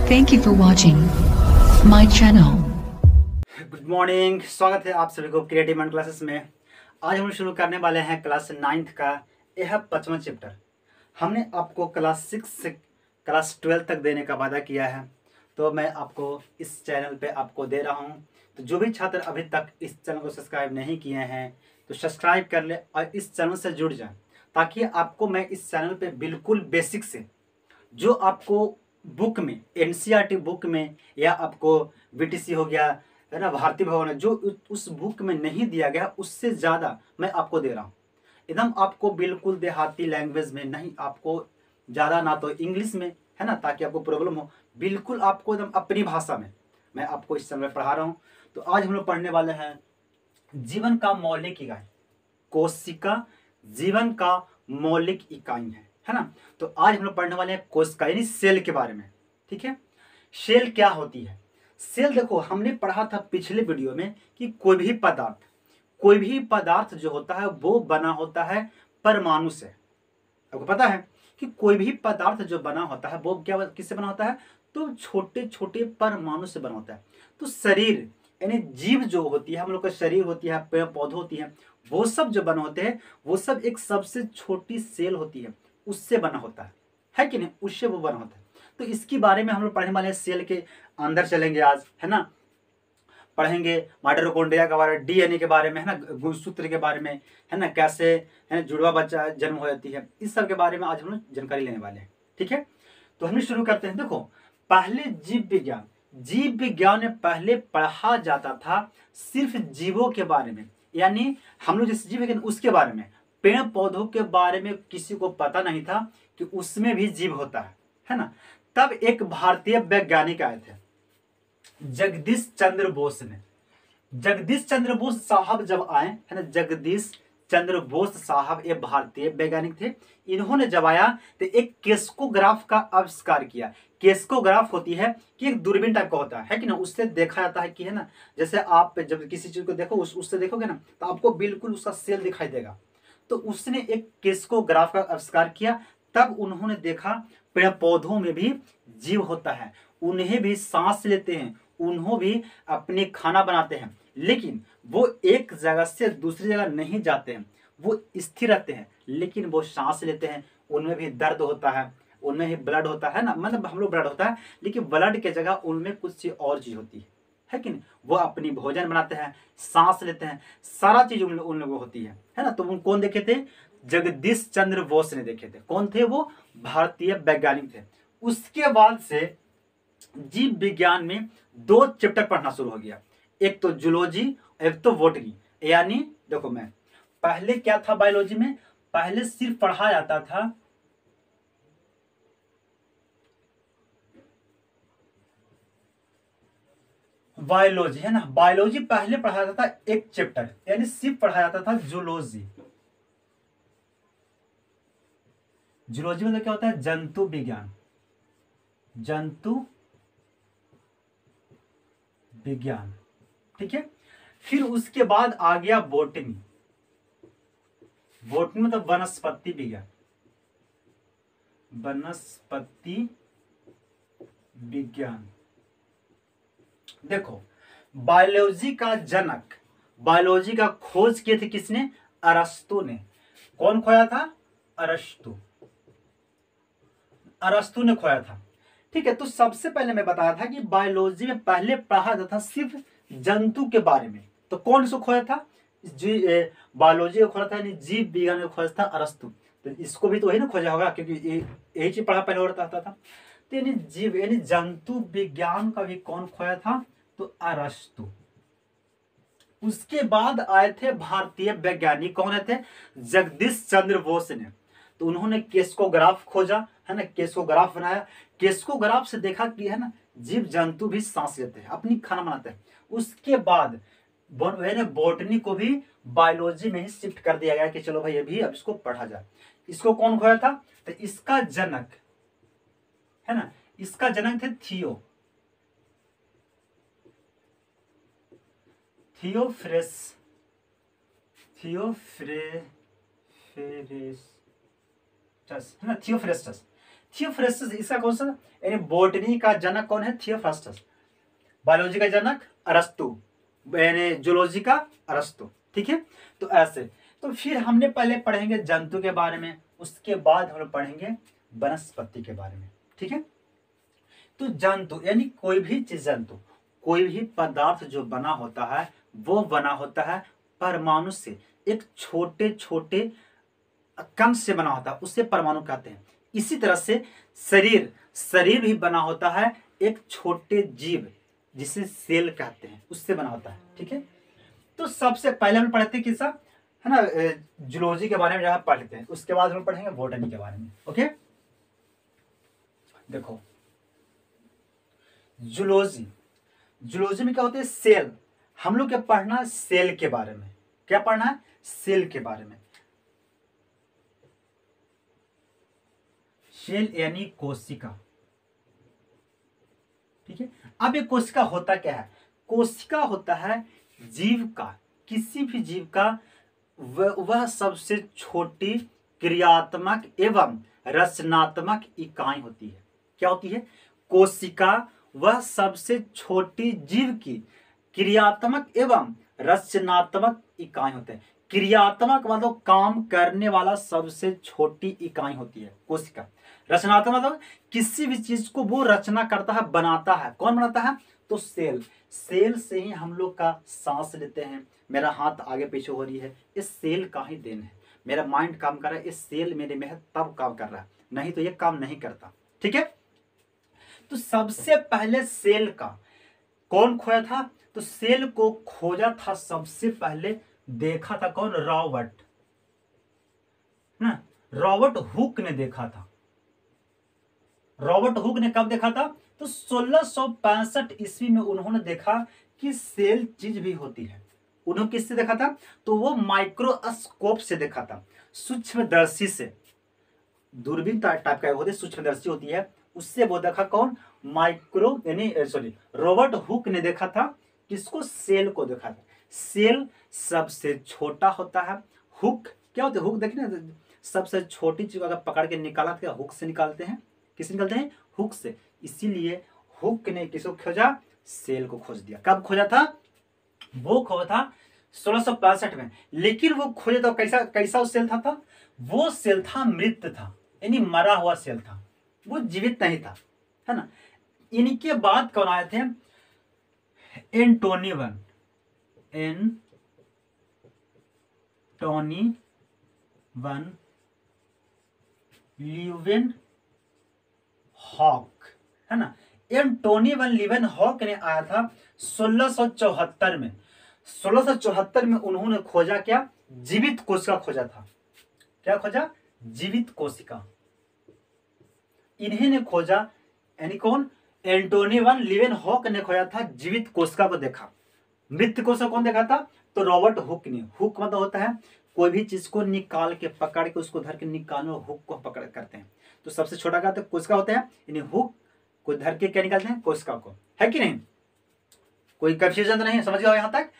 Thank you for watching my channel. Good morning, स्वागत है आप सभी को क्रिएटिव माइंड क्लासेस में। आज हम शुरू करने वाले हैं क्लास 9th का यह 5वां चैप्टर। हमने आपको क्लास 6 से क्लास 12 तक देने का वादा किया है, तो मैं आपको इस चैनल पे आपको दे रहा हूं। तो जो भी छात्र अभी तक इस चैनल को सब्सक्राइब नहीं किए हैं तो सब्सक्राइब कर ले और इस चैनल से जुड़ जाए, ताकि आपको मैं इस चैनल पे बिल्कुल बेसिक से जो आपको बुक में, एनसीईआरटी बुक में या आपको बीटीसी हो गया है ना, भारतीय भवन, जो उस बुक में नहीं दिया गया उससे ज़्यादा मैं आपको दे रहा हूँ। एकदम आपको बिल्कुल देहाती लैंग्वेज में, नहीं आपको ज़्यादा ना तो इंग्लिश में, है ना, ताकि आपको प्रॉब्लम हो, बिल्कुल आपको एकदम अपनी भाषा में मैं आपको इस समय पढ़ा रहा हूँ। तो आज हम लोग पढ़ने वाले हैं जीवन का मौलिक इकाई। कोशिका जीवन का मौलिक इकाई है ना। तो आज हम लोग पढ़ने वाले हैं कोशिका यानी सेल के बारे में। ठीक है, सेल क्या होती है? सेल देखो, हमने पढ़ा था पिछले वीडियो में कि कोई भी पदार्थ जो होता है वो बना होता है परमाणु से। आपको पता है कि कोई भी पदार्थ जो बना होता है वो क्या, किससे बना होता है? तो छोटे छोटे परमाणु से बना होता है। तो शरीर यानी जीव जो होती है, हम लोग का शरीर होती है, पेड़ पौधे होती है, वो सब जो बना होते हैं वो सब एक सबसे छोटी सेल होती है, उससे बना होता है कि नहीं? उससे वो बना होता है। तो इसके बारे में हम लोग पढ़ने वाले हैं। सेल के अंदर चलेंगे आज, है ना, पढ़ेंगे माइटोकॉन्ड्रिया के बारे में, डीएनए के बारे में, है ना, गुणसूत्र के बारे में, है ना, कैसे है ना जुड़वा बच्चा जन्म हो जाती है, इस सब के बारे में आज हम लोग जानकारी लेने वाले हैं। ठीक है, तो हम शुरू करते हैं। देखो, पहले जीव विज्ञान में पहले पढ़ा जाता था सिर्फ जीवों के बारे में, यानी हम लोग जैसे जीव विज्ञान उसके बारे में, पेड़ पौधों के बारे में किसी को पता नहीं था कि उसमें भी जीव होता है ना। तब एक भारतीय वैज्ञानिक आए थे, जगदीश चंद्र बोस ने। जगदीश चंद्र बोस साहब जब आए, है ना, जगदीश चंद्र बोस साहब ये भारतीय वैज्ञानिक थे। इन्होंने जब आया तो एक केस्कोग्राफ का आविष्कार किया। केस्कोग्राफ होती है कि एक दूरबीन टाइप का होता है कि ना, उससे देखा जाता है कि, है ना, जैसे आप जब किसी चीज को देखो उससे देखोगे ना तो आपको बिल्कुल उसका सेल दिखाई देगा। तो उसने एक केस्कोग्राफ का आविष्कार किया। तब उन्होंने देखा पेड़ पौधों में भी जीव होता है, उन्हें भी सांस लेते हैं, उन्हों भी अपने खाना बनाते हैं, लेकिन वो एक जगह से दूसरी जगह नहीं जाते हैं, वो स्थिर रहते हैं, लेकिन वो सांस लेते हैं, उनमें भी दर्द होता है, उनमें ही ब्लड होता है ना, मतलब हम लोग ब्लड होता है, लेकिन ब्लड के जगह उनमें कुछ और चीज होती है कि नहीं? वो अपनी भोजन बनाते हैं, सांस लेते हैं, सारा चीज उन लोगों होती है ना। तो वो कौन देखे थे? जगदीश चंद्र बोस ने देखे थे। कौन थे वो? भारतीय वैज्ञानिक थे। उसके बाद से जीव विज्ञान में 2 चैप्टर पढ़ना शुरू हो गया, एक तो जूलॉजी, एक तो बॉटनी। यानी देखो, मैं पहले क्या था बायोलॉजी में, पहले सिर्फ पढ़ा जाता था बायोलॉजी, है ना, बायोलॉजी पहले पढ़ा जाता था एक चैप्टर, यानी सिर्फ पढ़ा जाता था जूलॉजी। जूलॉजी मतलब क्या होता है? जंतु विज्ञान, जंतु विज्ञान। ठीक है, फिर उसके बाद आ गया बॉटनी। बॉटनी मतलब वनस्पति विज्ञान, वनस्पति विज्ञान। देखो, बायोलॉजी का जनक, बायोलॉजी का खोज किए थे किसने? अरस्तु ने। कौन खोया था? अरस्तु, अरस्तु ने खोया था। ठीक है, तो सबसे पहले मैं बताया था कि बायोलॉजी में पहले पढ़ा जाता था सिर्फ जंतु के बारे में। तो कौन इसको खोया था? बायोलॉजी को खोया था, यानी जीव विज्ञान को खोया था अरस्तु। तो इसको भी तो वही ना खोजा होगा, क्योंकि यही चीज पढ़ा पहले होता था। तो यानी जीव यानी जंतु विज्ञान का भी कौन खोया था? तो अरस्तु। उसके बाद आए थे भारतीय वैज्ञानिक, कौन थे? जगदीश चंद्र बोस ने। तो उन्होंने केस्कोग्राफ खोजा, है ना, केस्कोग्राफ बनाया। केस्कोग्राफ से देखा कि, है ना, जीव जंतु भी सांस लेते हैं, अपनी खाना बनाते हैं। उसके बाद बॉटनी को भी बायोलॉजी में ही शिफ्ट कर दिया गया कि चलो भाई ये भी अब इसको पढ़ा जाए। इसको कौन खोया था? तो इसका जनक, है ना, इसका जनक थे थियोफ्रेस्टस, है ना, थियोफ्रेस्टस। थियोफ्रास्टस इसका कौन सा, यानी बोटनी का जनक कौन है, थियोफ्रास्टस। बायोलॉजी का जनक अरस्तु, यानी जूलॉजी का अरस्तु। ठीक है, तो ऐसे। तो फिर हमने पहले पढ़ेंगे जंतु के बारे में, उसके बाद हम लोग पढ़ेंगे वनस्पति के बारे में। ठीक है, तो जंतु यानी कोई भी चीज, जंतु कोई भी पदार्थ जो बना होता है वो बना होता है परमाणु से, एक छोटे छोटे कण से बना होता है, उससे परमाणु कहते हैं। इसी तरह से शरीर, शरीर भी बना होता है एक छोटे जीव जिसे सेल कहते हैं, उससे बना होता है। ठीक है, तो सबसे पहले हम पढ़ते हैं किसका, है ना, जूलॉजी के बारे में जहाँ पढ़ते हैं, उसके बाद हम पढ़ेंगे बॉटनी के बारे में। ओके, देखो जूलॉजी, जूलॉजी में क्या होते हैं, सेल। हम लोग क्या पढ़ना है, सेल के बारे में। क्या पढ़ना है, सेल के बारे में। सेल यानी कोशिका। ठीक है, अब ये कोशिका होता क्या है, कोशिका होता है जीव का, किसी भी जीव का वह सबसे छोटी क्रियात्मक एवं रचनात्मक इकाई होती है। क्या होती है, कोशिका वह सबसे छोटी जीव की क्रियात्मक एवं रचनात्मक इकाई होते हैं। क्रियात्मक मतलब काम करने वाला सबसे छोटी इकाई होती है कोशिका। रचनात्मक मतलब किसी भी चीज को वो रचना करता है, बनाता है। कौन बनाता है, तो सेल। सेल से ही हम लोग का सांस लेते हैं। मेरा हाथ आगे पीछे हो रही है, इस सेल का ही देन है। मेरा माइंड काम कर रहा है, इस सेल मेरे में है तब काम कर रहा है, नहीं तो ये काम नहीं करता। ठीक है, तो सबसे पहले सेल का कौन खोया था, तो सेल को खोजा था सबसे पहले, देखा था कौन, रॉबर्ट ना, रॉबर्ट हुक ने देखा था। रॉबर्ट हुक ने कब देखा था, तो 1665 ईस्वी में उन्होंने देखा कि सेल चीज भी होती है। उन्होंने किससे देखा था, तो वो माइक्रोस्कोप से देखा था, सूक्ष्मदर्शी से। दूरबीन टाइप का होती है, सूक्ष्मदर्शी होती है, उससे वो देखा। कौन, माइक्रो यानी सॉरी रॉबर्ट हुक ने देखा था। किसको, सेल को देखा था। सेल सबसे छोटा होता है। हुक क्या होता है, हुक देखिए ना, सबसे छोटी चीज अगर पकड़ के निकाला तो हुक से निकालते हैं। किससे निकालते हैं, हुक से। इसीलिए हुक ने किसको खोजा, सेल को खोज दिया। कब खोजा था, वो खोजा था 1665 में। लेकिन वो खोजा था कैसा, कैसा सेल था, वो सेल था मृत था, यानी मरा हुआ सेल था, वो जीवित नहीं था, है ना। इनके बाद कौन आए थे, एंटोनी वन ल्यूवेन हॉक, है ना। एंटोनी वन ल्यूवेन हॉक ने आया था 1674 में। 1674 में उन्होंने खोजा क्या, जीवित कोशिका खोजा था। क्या खोजा, जीवित कोशिका। इन्हीं ने खोजा, यानी कौन, एंटोनी वन ल्यूवेन हॉक ने खोजा था, जीवित कोशिका को देखा। मृत कोशिका कौन देखा था, तो रॉबर्ट हुक ने। हुक मतलब होता है कोई भी चीज को निकाल के, पकड़ के, उसको धर के निकालने, हुक को पकड़ करते हैं। तो सबसे छोटा का तो कोशिका होता है, यानी हुक को धर के क्या निकालते हैं, कोशिका को, है कि नहीं। कोई कंफ्यूजन तो नहीं, समझ गए यहां तक,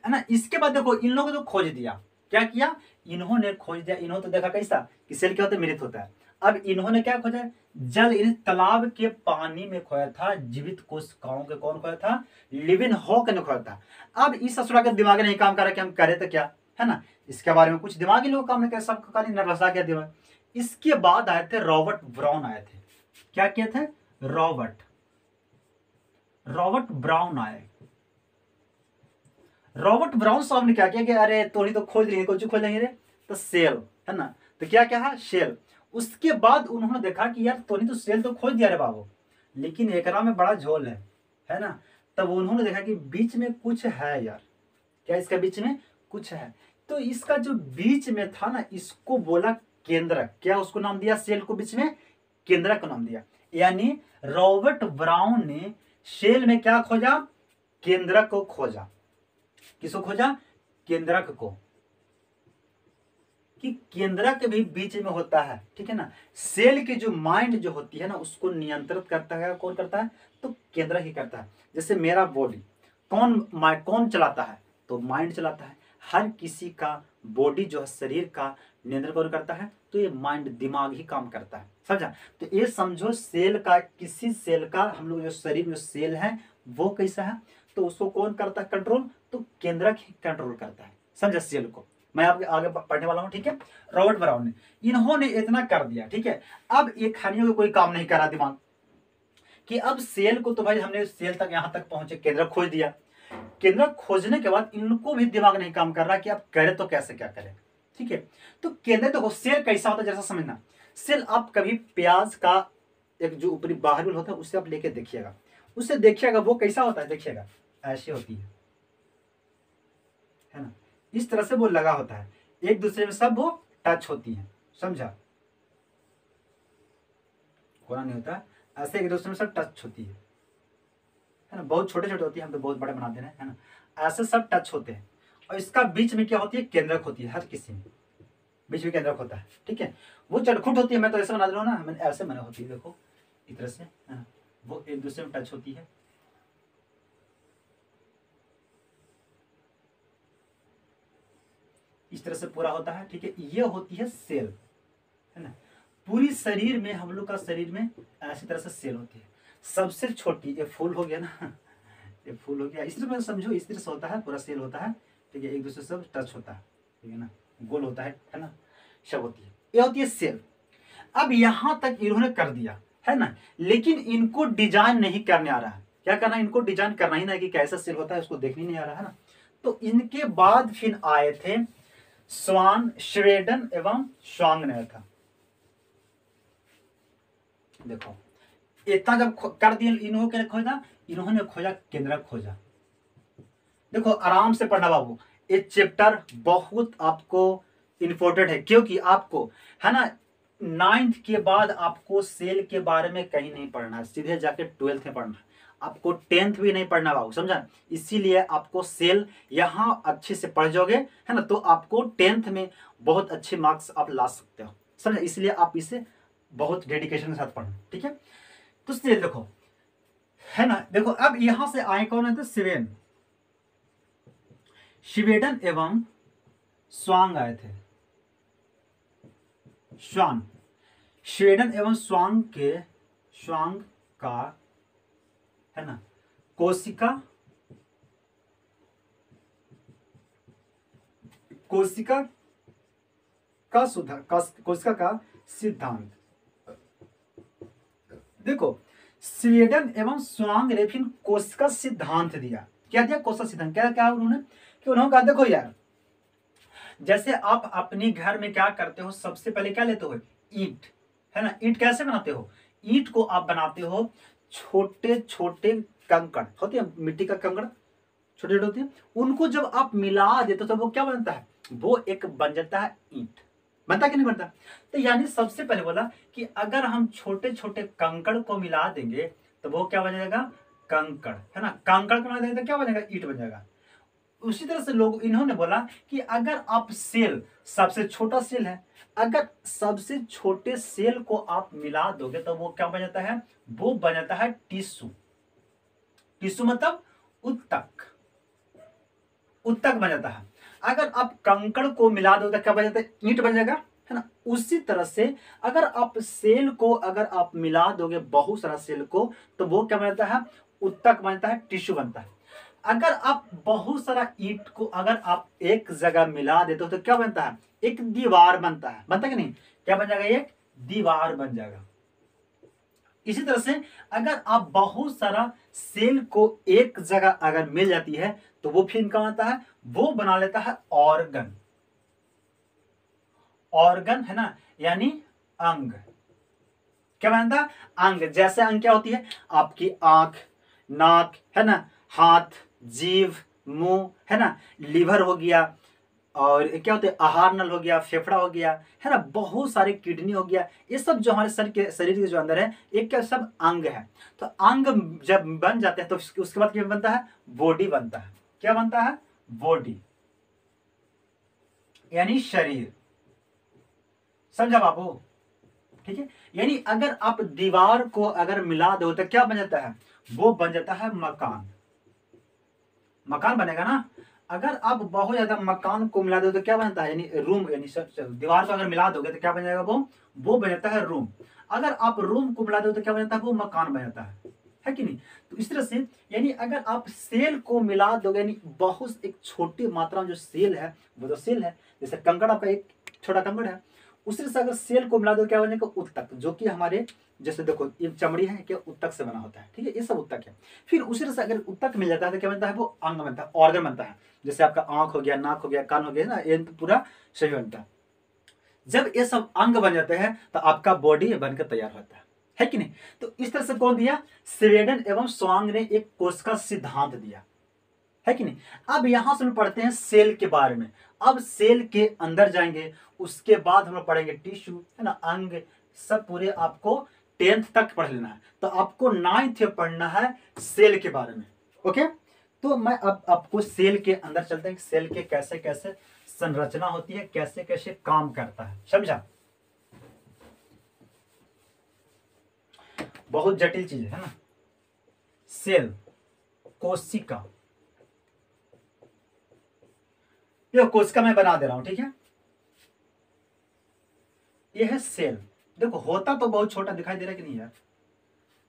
है ना। इसके बाद देखो इन लोगों ने तो खोज दिया, क्या किया, इन्होंने खोज दिया। इन्होंने तो देखा कैसा कि सेल क्या होता है, मृत होता है। अब इन्होंने क्या खोजा, जल, इन तालाब के पानी में खोया था जीवित कोशिकाओं के। कौन खोया था, ल्यूवेन हॉक ने खोया था। अब इस ससुरा के दिमाग नहीं काम कर रहा कि हम करे तो क्या, है ना। इसके बारे में कुछ दिमागी लोग काम नहीं करे, सबका खाली नर्वसा गया दिमाग। इसके बाद आए थे रॉबर्ट ब्राउन आए थे। क्या किए थे, रॉबर्ट ब्राउन आए। रॉबर्ट ब्राउन साहब ने क्या किया कि अरे तोड़ी तो खोज लेंगे, कुछ खोज लेंगे रे, तो सेल, है ना। तो क्या क्या है, सेल। उसके बाद उन्होंने देखा कि यार तोड़ी तो सेल तो खोज दिया रे बाबू, लेकिन एकरा में बड़ा झोल है ना। तब उन्होंने देखा कि बीच में कुछ है यार। क्या इसका बीच में कुछ है, तो इसका जो बीच में था ना, इसको बोला केंद्रक। क्या उसको नाम दिया, सेल को बीच में केंद्रक को नाम दिया। यानी रॉबर्ट ब्राउन ने सेल में क्या खोजा, केंद्रक को खोजा। किसको खोजा, केंद्रक को, कि केंद्रक भी बीच में होता है। ठीक है ना, सेल की जो माइंड जो होती है ना, उसको नियंत्रित करता है कौन करता है, तो केंद्रक ही करता है। जैसे मेरा बॉडी कौन चलाता है, तो माइंड चलाता है। हर किसी का बॉडी जो है, शरीर का नियंत्रण कौन करता है, तो ये माइंड, दिमाग ही काम करता है। समझा। तो ये समझो सेल का, किसी सेल का हम लोग जो शरीर में सेल है वो कैसा है, तो उसको कौन करता है कंट्रोल, तो केंद्रक ही कंट्रोल करता है। समझा सेल को। मैं आपके आगे पढ़ने वाला हूँ, ठीक है। रॉबर्ट ब्राउन ने, इन्होंने इतना कर दिया, ठीक है। अब ये खानियों का कोई काम नहीं करा दिमाग कि अब सेल को तो भाई हमने सेल तक यहाँ तक पहुंचे, केंद्रक खोज दिया। केंद्रक खोजने के बाद इनको भी दिमाग नहीं काम कर रहा कि आप करें तो कैसे क्या करें, ठीक है। तो केंद्र देखो सेल कैसा होता है जैसा समझना। सेल आप कभी प्याज का एक जो ऊपरी बाहर बिल होता है उससे आप लेके देखिएगा, उससे देखिएगा वो कैसा होता है, देखिएगा ऐसी होती है ना, इस तरह से वो लगा होता है, एक दूसरे में सब वो टच होती है। समझा, कोना नहीं होता, ऐसे एक दूसरे में सब टच होती है ना। बहुत छोटे छोटे होती है, हम तो बहुत बड़े बना दे रहे हैं, है ना। ऐसे सब टच होते हैं और इसका बीच में क्या होती है, केंद्रक होती है। हर किसी में बीच में केंद्रक होता है, ठीक है। वो चटखुट होती है, मैं तो ऐसे बना दे रहा हूँ ना, मैंने ऐसे मैंने होती है, देखो इस तरह से, है ना। वो एक दूसरे में टच होती है, इस तरह से पूरा होता है, ठीक है। ये होती है सेल, है ना। पूरी शरीर में, हम लोग का शरीर में ऐसी तरह से सेल होती है। सबसे छोटी ये फूल हो गया ना, ये फूल हो गया, इस तरह से समझो, इस तरह से होता है, पूरा सेल होता है, ठीक है। एक दूसरे से सब टच होता है, ठीक है ना, गोल होता है ना, सब होती है, ये होती है सेल। अब यहां तक इन्होंने कर दिया, है ना, लेकिन इनको डिजाइन नहीं करने आ रहा है। क्या करना है, इनको डिजाइन करना ही ना कि कैसा सेल होता है, उसको देखने नहीं आ रहा है ना। तो इनके बाद फिर आए थे स्वान, श्वेडन एवं स्वांग ने था। देखो इतना जब कर दिया, इन्होंने खोजा, इन्होंने खोजा केंद्रक खोजा। देखो आराम से पढ़ना बाबू, ये चैप्टर बहुत आपको इंपॉर्टेंट है, क्योंकि आपको, है ना, 9th के बाद आपको सेल के बारे में कहीं नहीं पढ़ना है, सीधे जाके 12th में पढ़ना है। आपको 10th भी नहीं पढ़ना बाबू, समझा। इसीलिए आपको सेल यहाँ अच्छे से पढ़ जाओगे, है ना, तो आपको 10th में बहुत अच्छे मार्क्स आप ला सकते हो, समझा। इसलिए आप इसे बहुत डेडिकेशन के साथ पढ़ना, ठीक है। तो सेल देखो, है ना, देखो अब यहां से आए कौन है, तो स्वीडन एवं स्वांग आए थे। स्वांग, स्वीडन एवं स्वांग का, है ना, कोशिका का सुधार, कोशिका का सिद्धांत। देखो स्वीडन एवं स्वांग ने फिर कोशिका सिद्धांत दिया। क्या दिया, कोशिका सिद्धांत। क्या क्या उन्होंने, कि उन्होंने कहा देखो यार, जैसे आप अपने घर में क्या करते हो, सबसे पहले क्या लेते हो, ईंट, है ना। ईंट कैसे बनाते हो, ईंट को आप बनाते हो, छोटे छोटे कंकड़ होते हैं, मिट्टी का कंकड़ छोटे छोटे होते हैं, उनको जब आप मिला देते हो तो वो क्या बनता है, वो एक बन जाता है ईंट। बनता कि नहीं बनता। तो यानी सबसे पहले बोला कि अगर हम छोटे छोटे कंकड़ को मिला देंगे तो वो क्या बन जाएगा, कंकड़, है ना। कंकड़ को मिला देंगे तो क्या बनेगा, ईंट बन जाएगा। उसी तरह से लोग, इन्होंने बोला कि अगर आप सेल, सबसे छोटा सेल है, अगर सबसे छोटे सेल को आप मिला दोगे तो वो क्या बन जाता है, वो बन जाता है टिश्यू। टिश्यू मतलब उत्तक, उत्तक बन जाता है। अगर आप कंकड़ को मिला दो तो क्या बन जाता है, ईंट बन जाएगा, है ना। उसी तरह से अगर आप सेल को, अगर आप मिला दोगे बहुत सारा सेल को, तो वो क्या बनता है, उत्तक बनता है, टिश्यू बनता है। अगर आप बहुत सारा ईंट को अगर आप एक जगह मिला देते हो तो क्या बनता है, एक दीवार बनता है। बनता कि नहीं, क्या बन जाएगा, एक दीवार बन जाएगा। इसी तरह से अगर आप बहुत सारा सेल को एक जगह अगर मिल जाती है तो वो फिर क्या बनता है, वो बना लेता है ऑर्गन। ऑर्गन, है ना, यानी अंग। क्या बनता है, अंग। जैसे अंग क्या होती है, आपकी आंख, नाक, है ना, हाथ, जीभ, मुंह, है ना, लीवर हो गया, और क्या होते हैं, आहार नल हो गया, फेफड़ा हो गया, है ना, बहुत सारे किडनी हो गया। ये सब जो हमारे शरीर के जो अंदर है, ये क्या सब अंग है। तो अंग जब बन जाते हैं तो उसके बाद क्या बनता है, बॉडी बनता है। क्या बनता है, बॉडी, यानी शरीर। समझा बाबू, ठीक है। यानी अगर आप दीवार को अगर मिला दो तो क्या बन जाता है, वो बन जाता है मकान। मकान बनेगा ना। अगर आप बहुत ज्यादा मकान को मिला दो तो क्या बनता है, यानी रूम, यानी दीवार को अगर मिला दोगे तो क्या बन जाएगा, वो बन जाता है रूम। अगर आप रूम को मिला दो तो क्या बन जाता है, वो मकान बन जाता है कि नहीं। तो इस तरह से यानी अगर आप सेल को मिला दोगे, यानी बहुत एक छोटी मात्रा में जो सेल है वो तो सेल है, जैसे कंकड़ आपका एक छोटा कंकड़ है, उसी तरह से अगर सेल को मिला दो क्या बनेगा, उत्तक, जो कि हमारे जैसे देखो ये चमड़ी है क्या उत्तक से बना होता है, ठीक है, ये सब उत्तक है। फिर उसी तरह से अगर उत्तक मिल जाता है तो क्या बनता है, वो अंग बनता है, ऑर्गन बनता है, जैसे आपका आंख हो गया, नाक हो गया, कान हो गया ना, ये पूरा शरीर बनता है। जब ये सब अंग बन जाते हैं तो आपका बॉडी बनकर तैयार होता है कि नहीं। तो इस तरह से कौन दिया, स्वेडेन एवं स्वांग ने एक कोश का सिद्धांत दिया, है कि नहीं। अब यहां से हम पढ़ते हैं सेल के बारे में। अब सेल के अंदर जाएंगे, उसके बाद हम लोग पढ़ेंगे टिश्यू, है ना, अंग, सब पूरे आपको 10th तक पढ़ लेना है। तो आपको 9th में पढ़ना है सेल के बारे में। ओके, तो मैं अब आपको सेल के अंदर चलते हैं, सेल के कैसे कैसे संरचना होती है, कैसे कैसे काम करता है, समझा। बहुत जटिल चीज है ना। सेल, कोशिका, ये कोशिका मैं बना दे रहा हूं, ठीक है। ये है सेल। देखो होता तो बहुत छोटा दिखाई दे रहा है कि नहीं यार,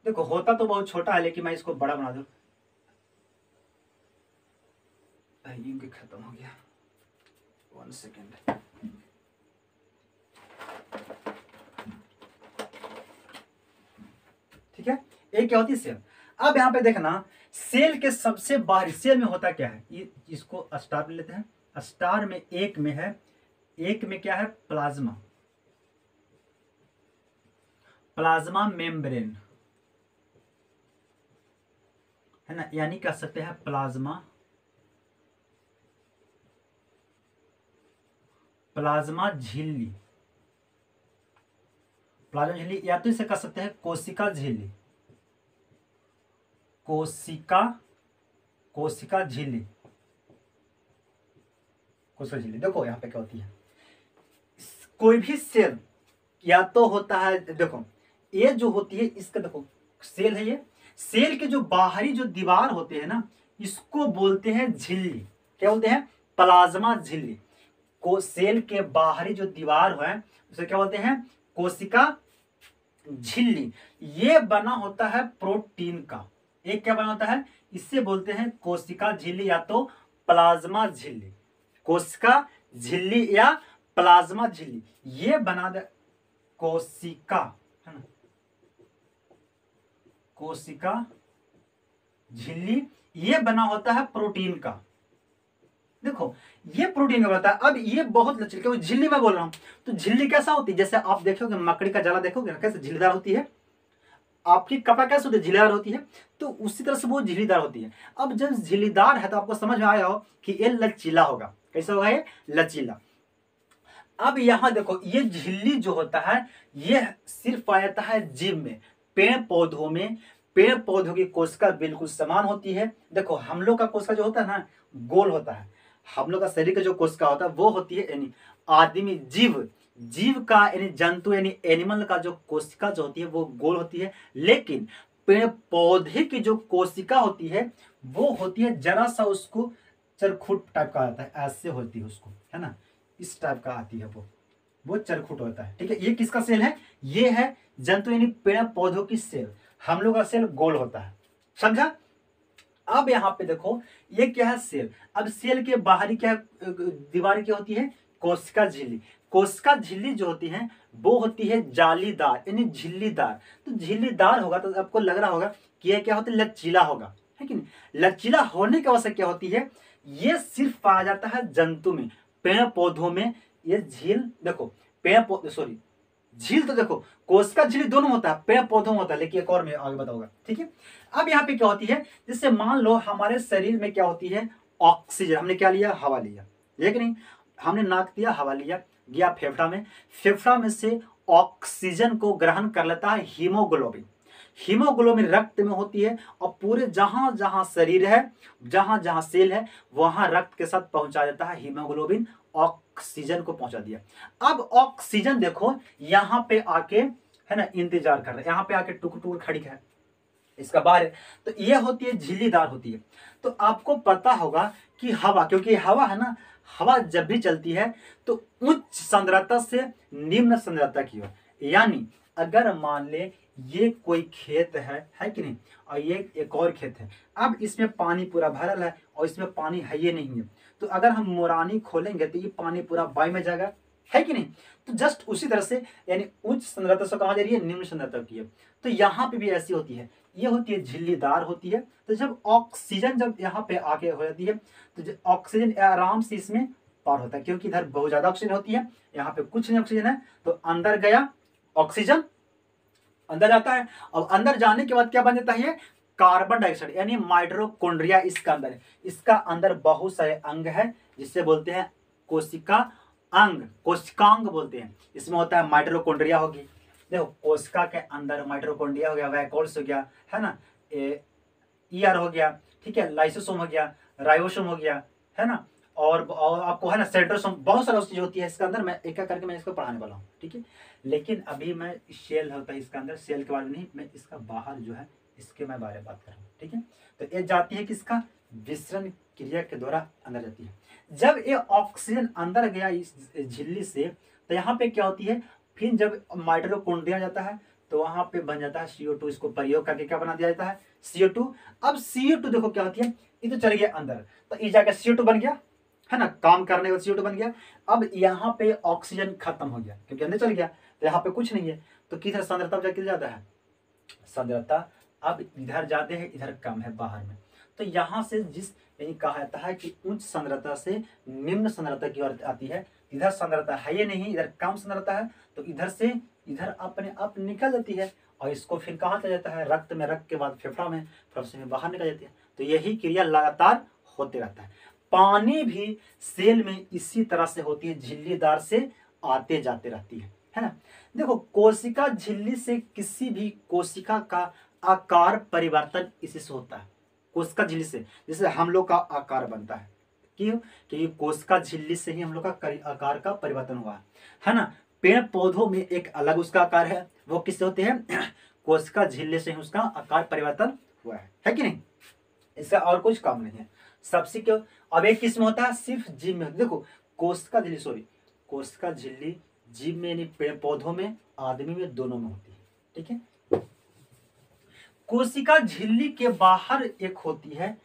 देखो होता तो बहुत छोटा है, लेकिन मैं इसको बड़ा बना दूं। इंक खत्म हो गया, 1 सेकेंड। ठीक है, एक क्या होती है सेल। अब यहां पे देखना, सेल के सबसे बाहरी, सेल में होता क्या है, ये इसको स्टार लेते हैं, स्टार में एक में है, एक में क्या है, प्लाज्मा, प्लाज्मा मेम्ब्रेन, है ना, यानी कह सकते हैं प्लाज्मा, प्लाज्मा झिल्ली, प्लाज्मा झिल्ली, या तो इसे कह सकते हैं कोशिका झिल्ली, कोशिका, कोशिका झिल्ली, कोशिका झिल्ली। देखो यहां पे क्या होती है, कोई भी सेल या तो होता है, देखो ये जो होती है इसका, देखो सेल है, ये सेल के जो बाहरी जो दीवार होते हैं ना, इसको बोलते हैं झिल्ली। क्या बोलते हैं, प्लाज्मा झिल्ली। को सेल के बाहरी जो दीवार है उसे क्या बोलते हैं, कोशिका झिल्ली। ये बना होता है प्रोटीन का, एक क्या बना होता है, इससे बोलते हैं कोशिका झिल्ली या तो प्लाज्मा झिल्ली, कोशिका झिल्ली या प्लाज्मा झिल्ली। ये बना दे कोशिका, है ना, कोशिका झिल्ली, ये बना होता है प्रोटीन का। देखो ये प्रोटीन का बनता है। अब ये बहुत लचीला, क्योंकि झिल्ली मैं बोल रहा हूं, तो झिल्ली कैसा होती है, जैसे आप देखोगे मकड़ी का जाला देखोगे ना, कैसे झिल्लीदार होती है, आपकी कपड़ा कैसे होती है, झिल्लीदार होती है, तो उसी तरह से वो झिल्लीदार होती है। अब जब झिल्लीदार है तो आपको समझ में आया हो कि ये लचीला होगा, कैसा होगा, ये लचीला। अब यहां देखो, ये झिल्ली जो होता है ये सिर्फ पाया जाता है जीव में, पेड़ पौधों में। पेड़ पौधों की कोशिका बिल्कुल समान होती है। देखो हम लोग का कोशिका जो होता है ना, गोल होता है, हम लोग का शरीर का जो कोशिका होता है वो होती है, यानी आदमी, जीव, जीव का यानी जंतु यानी एनिमल का जो कोशिका जो होती है वो गोल होती है। लेकिन पेड़ पौधे की जो कोशिका होती है वो होती है जरा सा, उसको चरखुट टाइप का आता है, ऐसे होती है उसको, है ना, इस टाइप का आती है वो चरखुट होता है। ठीक है, ये किसका सेल है, ये है जंतु यानी पेड़ पौधों की सेल। हम लोग का सेल गोल होता है, समझा। अब यहां पे देखो ये क्या है, सेल। अब सेल के बाहरी क्या है, दीवार क्या होती है, कोशिका झिल्ली। कोशिका झिल्ली जो होती है वो होती है जालीदार यानी झिल्लीदार। तो झिल्लीदार होगा तो आपको लग रहा होगा कि यह क्या होता है, लचीला होगा, है कि नहीं। लचीला होने की आवश्यकता क्या होती है, ये सिर्फ पाया जाता है जंतु में, पेड़ पौधों में। ये झील देखो, पेड़ पौधे, सॉरी झील तो देखो कोशिका झिल्ली दोनों होता है, पेड़ पौधों में होता है, लेकिन एक और मैं आगे बताऊंगा, ठीक है। अब यहाँ पे क्या होती है, जैसे मान लो हमारे शरीर में क्या होती है, ऑक्सीजन, हमने क्या लिया, हवा लिया, लेकिन हमने नाक दिया, हवा लिया, गया फेफड़ा में, फेफड़ा में से ऑक्सीजन को ग्रहण कर लेता है हीमोग्लोबिन। हीमोग्लोबिन रक्त में होती है और पूरे जहां जहां शरीर है, जहां जहां सेल है, वहां रक्त के साथ पहुंचा देता है हीमोग्लोबिन, ऑक्सीजन को पहुंचा दिया। अब ऑक्सीजन देखो यहां पे आके, है ना, इंतजार कर रहा है, यहां पे आके टुक टुक खड़ी है, इसका बाहर है। तो ये होती है झिल्लीदार होती है। तो आपको पता होगा कि हवा, क्योंकि हवा है ना, हवा जब भी चलती है तो उच्च सांद्रता से निम्न सांद्रता की ओर, यानी अगर मान ले ये कोई खेत है कि नहीं, और ये एक और खेत है, अब इसमें पानी पूरा भरल है और इसमें पानी है ये नहीं है, तो अगर हम मोरानी खोलेंगे तो ये पानी पूरा वायु में जाएगा, है कि नहीं। तो जस्ट उसी तरह से यानी उच्च सांद्रता से कहा जा रही है, निम्न सांद्रता की है। तो यहाँ पे भी ऐसी होती है, ये होती है झिल्लीदार होती है। तो जब ऑक्सीजन जब यहाँ पे आके हो जाती है तो ऑक्सीजन आराम से इसमें पार होता है, क्योंकि इधर बहुत ज्यादा ऑक्सीजन होती है, यहाँ पे कुछ नहीं ऑक्सीजन है, तो अंदर गया ऑक्सीजन, अंदर जाता है। अब अंदर जाने के बाद क्या बन जाता है, कार्बन डाइऑक्साइड, यानी माइटोकॉन्ड्रिया इसका अंदर है। इसका अंदर बहुत सारे अंग है जिससे बोलते हैं कोशिका अंग, कोशिकांग बोलते हैं। इसमें होता है माइटोकॉन्ड्रिया होगी, देखो कोशिका के अंदर माइटोकॉन्ड्रिया हो गया, वैक्यूल्स हो गया, है ना, ईआर हो गया, ठीक है, लाइसोसोम हो गया, राइबोसोम हो गया, है ना, और आपको है ना सेंट्रोसोम, बहुत सारी चीज होती है इसके अंदर। मैं एक एक करके मैं इसको पढ़ाने वाला हूँ, ठीक है। लेकिन अभी मैं सेल होता है इसका अंदर, सेल के बारे में नहीं, मैं इसका बाहर जो है इसके मैं बारे में बात कर रहा हूँ, ठीक है। तो ये जाती है किसका, विसरण क्रिया के द्वारा अंदर जाती है। जब ये ऑक्सीजन अंदर गया इस झिल्ली से, तो यहाँ पे क्या होती है, फिर जब माइटोकॉन्ड्रिया जाता है तो वहां पे बन जाता है CO2। इसको प्रयोग करके क्या बना दिया जाता है, CO2। अब CO2 देखो क्या होती है, ये तो चल गया अंदर, तो ये जाकर CO2 बन गया, है ना, काम करने का CO2 बन गया। अब यहाँ पे ऑक्सीजन खत्म हो गया क्योंकि अंदर चल गया, तो यहाँ पे कुछ नहीं है, तो किधर सांद्रता जाके ज्यादा है, सांद्रता अब इधर ज्यादा है, इधर कम है बाहर में। तो यहाँ से जिस यानी कहा जाता है कि उच्च सांद्रता से निम्न सांद्रता की ओर आती है, इधर सांद्रता है ये नहीं, इधर कम सांद्रता है, तो इधर से इधर अपने आप निकल जाती है, और इसको फिर कहाँ चला जाता है, रक्त में, रक्त के बाद फेफड़ा में, फेफड़े में बाहर निकल जाती है। तो यही क्रिया लगातार होते रहता है। पानी भी सेल में इसी तरह से होती है, झिल्लीदार से आते जाते रहती है ना। देखो कोशिका झिल्ली से किसी भी कोशिका का आकार परिवर्तन इसी से होता है, कोशिका झिल्ली से, जैसे हम लोग का आकार बनता है, क्यों, क्योंकि कोशिका झिल्ली से ही हम लोग का आकार का परिवर्तन हुआ है ना। पेड़ पौधों में एक अलग उसका आकार है, वो किससे होते हैं, कोशिका झिल्ली से ही उसका आकार परिवर्तन हुआ है कि नहीं। इसका और कुछ काम नहीं है, सबसे क्यों। अब एक किस्म होता है सिर्फ जीव में, देखो कोशिका झिल्ली, सॉरी कोशिका झिल्ली जीव में यानी पेड़ पौधों में, आदमी में, दोनों में होती है, ठीक है। कोशिका झिल्ली के बाहर एक होती है,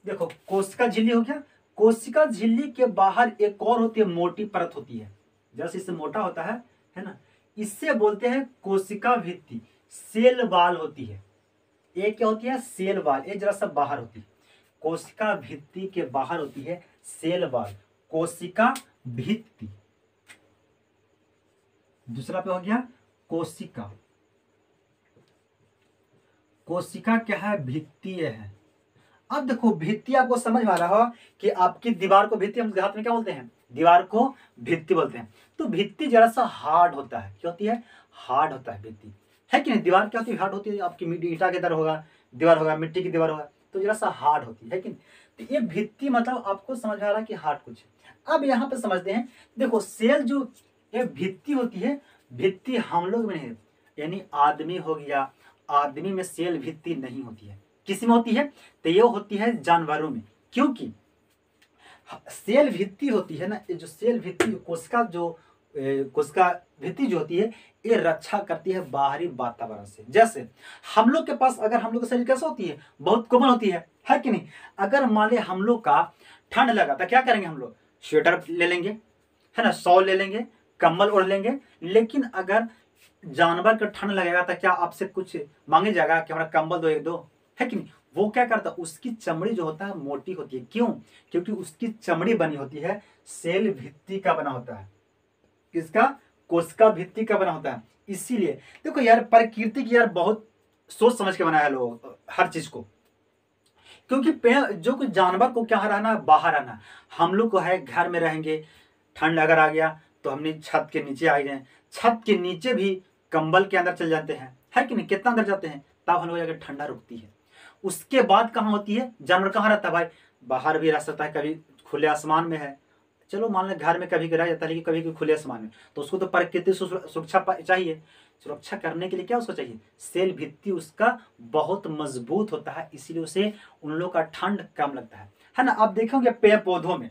देखो कोशिका झिल्ली हो गया, कोशिका झिल्ली के बाहर एक और होती है, मोटी परत होती है, जैसे इससे मोटा होता है ना, इससे बोलते हैं कोशिका भित्ति, सेल वाल होती है। ये क्या होती है, सेल वाल, ये जरा सा बाहर होती है, कोशिका भित्ति के बाहर होती है सेल वाल, कोशिका भित्ति। दूसरा पे हो गया कोशिका, कोशिका क्या है, भित्तीय है। अब देखो भित्ति आपको समझ में आ रहा हो कि आपकी दीवार को भित्ति, हम देहात में क्या बोलते हैं, दीवार को भित्ति बोलते हैं। तो भित्ति जरा सा हार्ड होता है, क्या होती है, हार्ड होता है भित्ति, है कि नहीं। दीवार क्या होती है, हार्ड होती है, आपकी ईटा के दर होगा, दीवार होगा, मिट्टी की दीवार होगा, तो जरा सा हार्ड होती है कि नहीं। तो ये भित्ति मतलब आपको समझ आ रहा है कि हार्ड कुछ है। अब यहाँ पे समझते हैं, देखो सेल जो ये भित्ति होती है, भित्ति हम लोग में नहीं, यानी आदमी हो गया, आदमी में सेल भित्ति नहीं होती है, किसी में होती है, तो ये होती है जानवरों में, क्योंकि सेल भित्ति होती है ना, ये जो सेल भित्ति कोशिका जो कोशिका भित्ति जो होती है, ये रक्षा करती है बाहरी वातावरण से। जैसे हम लोग के पास, अगर हम लोग का शरीर कैसा होती है, बहुत कोमल होती है कि नहीं। अगर मान ले हम लोग का ठंड लगा तो क्या करेंगे, हम लोग स्वेटर ले लेंगे, है ना, शॉल ले लेंगे, कंबल ओढ़ लेंगे। लेकिन अगर जानवर को ठंड लगेगा तो क्या आपसे कुछ मांगे जाएगा कि हमारा कंबल दो, एक दो, है कि नहीं। वो क्या करता है, उसकी चमड़ी जो होता है मोटी होती है, क्यों, क्योंकि उसकी चमड़ी बनी होती है सेल भित्ति का बना होता है, किसका, कोशिका भित्ति का बना होता है। इसीलिए देखो यार, प्रकृति की यार बहुत सोच समझ के बनाया है लोग हर चीज को, क्योंकि पेड़ जो कुछ जानवर को क्या रहना, बाहर रहना, हम लोग को है घर में रहेंगे, ठंड अगर आ गया तो हमने छत के नीचे आ गए, छत के नीचे भी कंबल के अंदर चल जाते हैं, है कि नहीं, कितना अंदर जाते हैं, तब हम लोग जाकर ठंडा रुकती है। उसके बाद कहाँ होती है, जानवर कहाँ रहता है भाई, बाहर भी रह सकता है, कभी खुले आसमान में है, चलो मान लें घर में कभी रह जाता है, लेकिन कभी खुले आसमान में, तो उसको तो प्रकृति सुरक्षा चाहिए। सुरक्षा करने के लिए क्या उसको चाहिए, सेल भित्ति उसका बहुत मजबूत होता है, इसीलिए उसे उन लोगों का ठंड कम लगता है ना। आप देखोगे पेड़ पौधों में,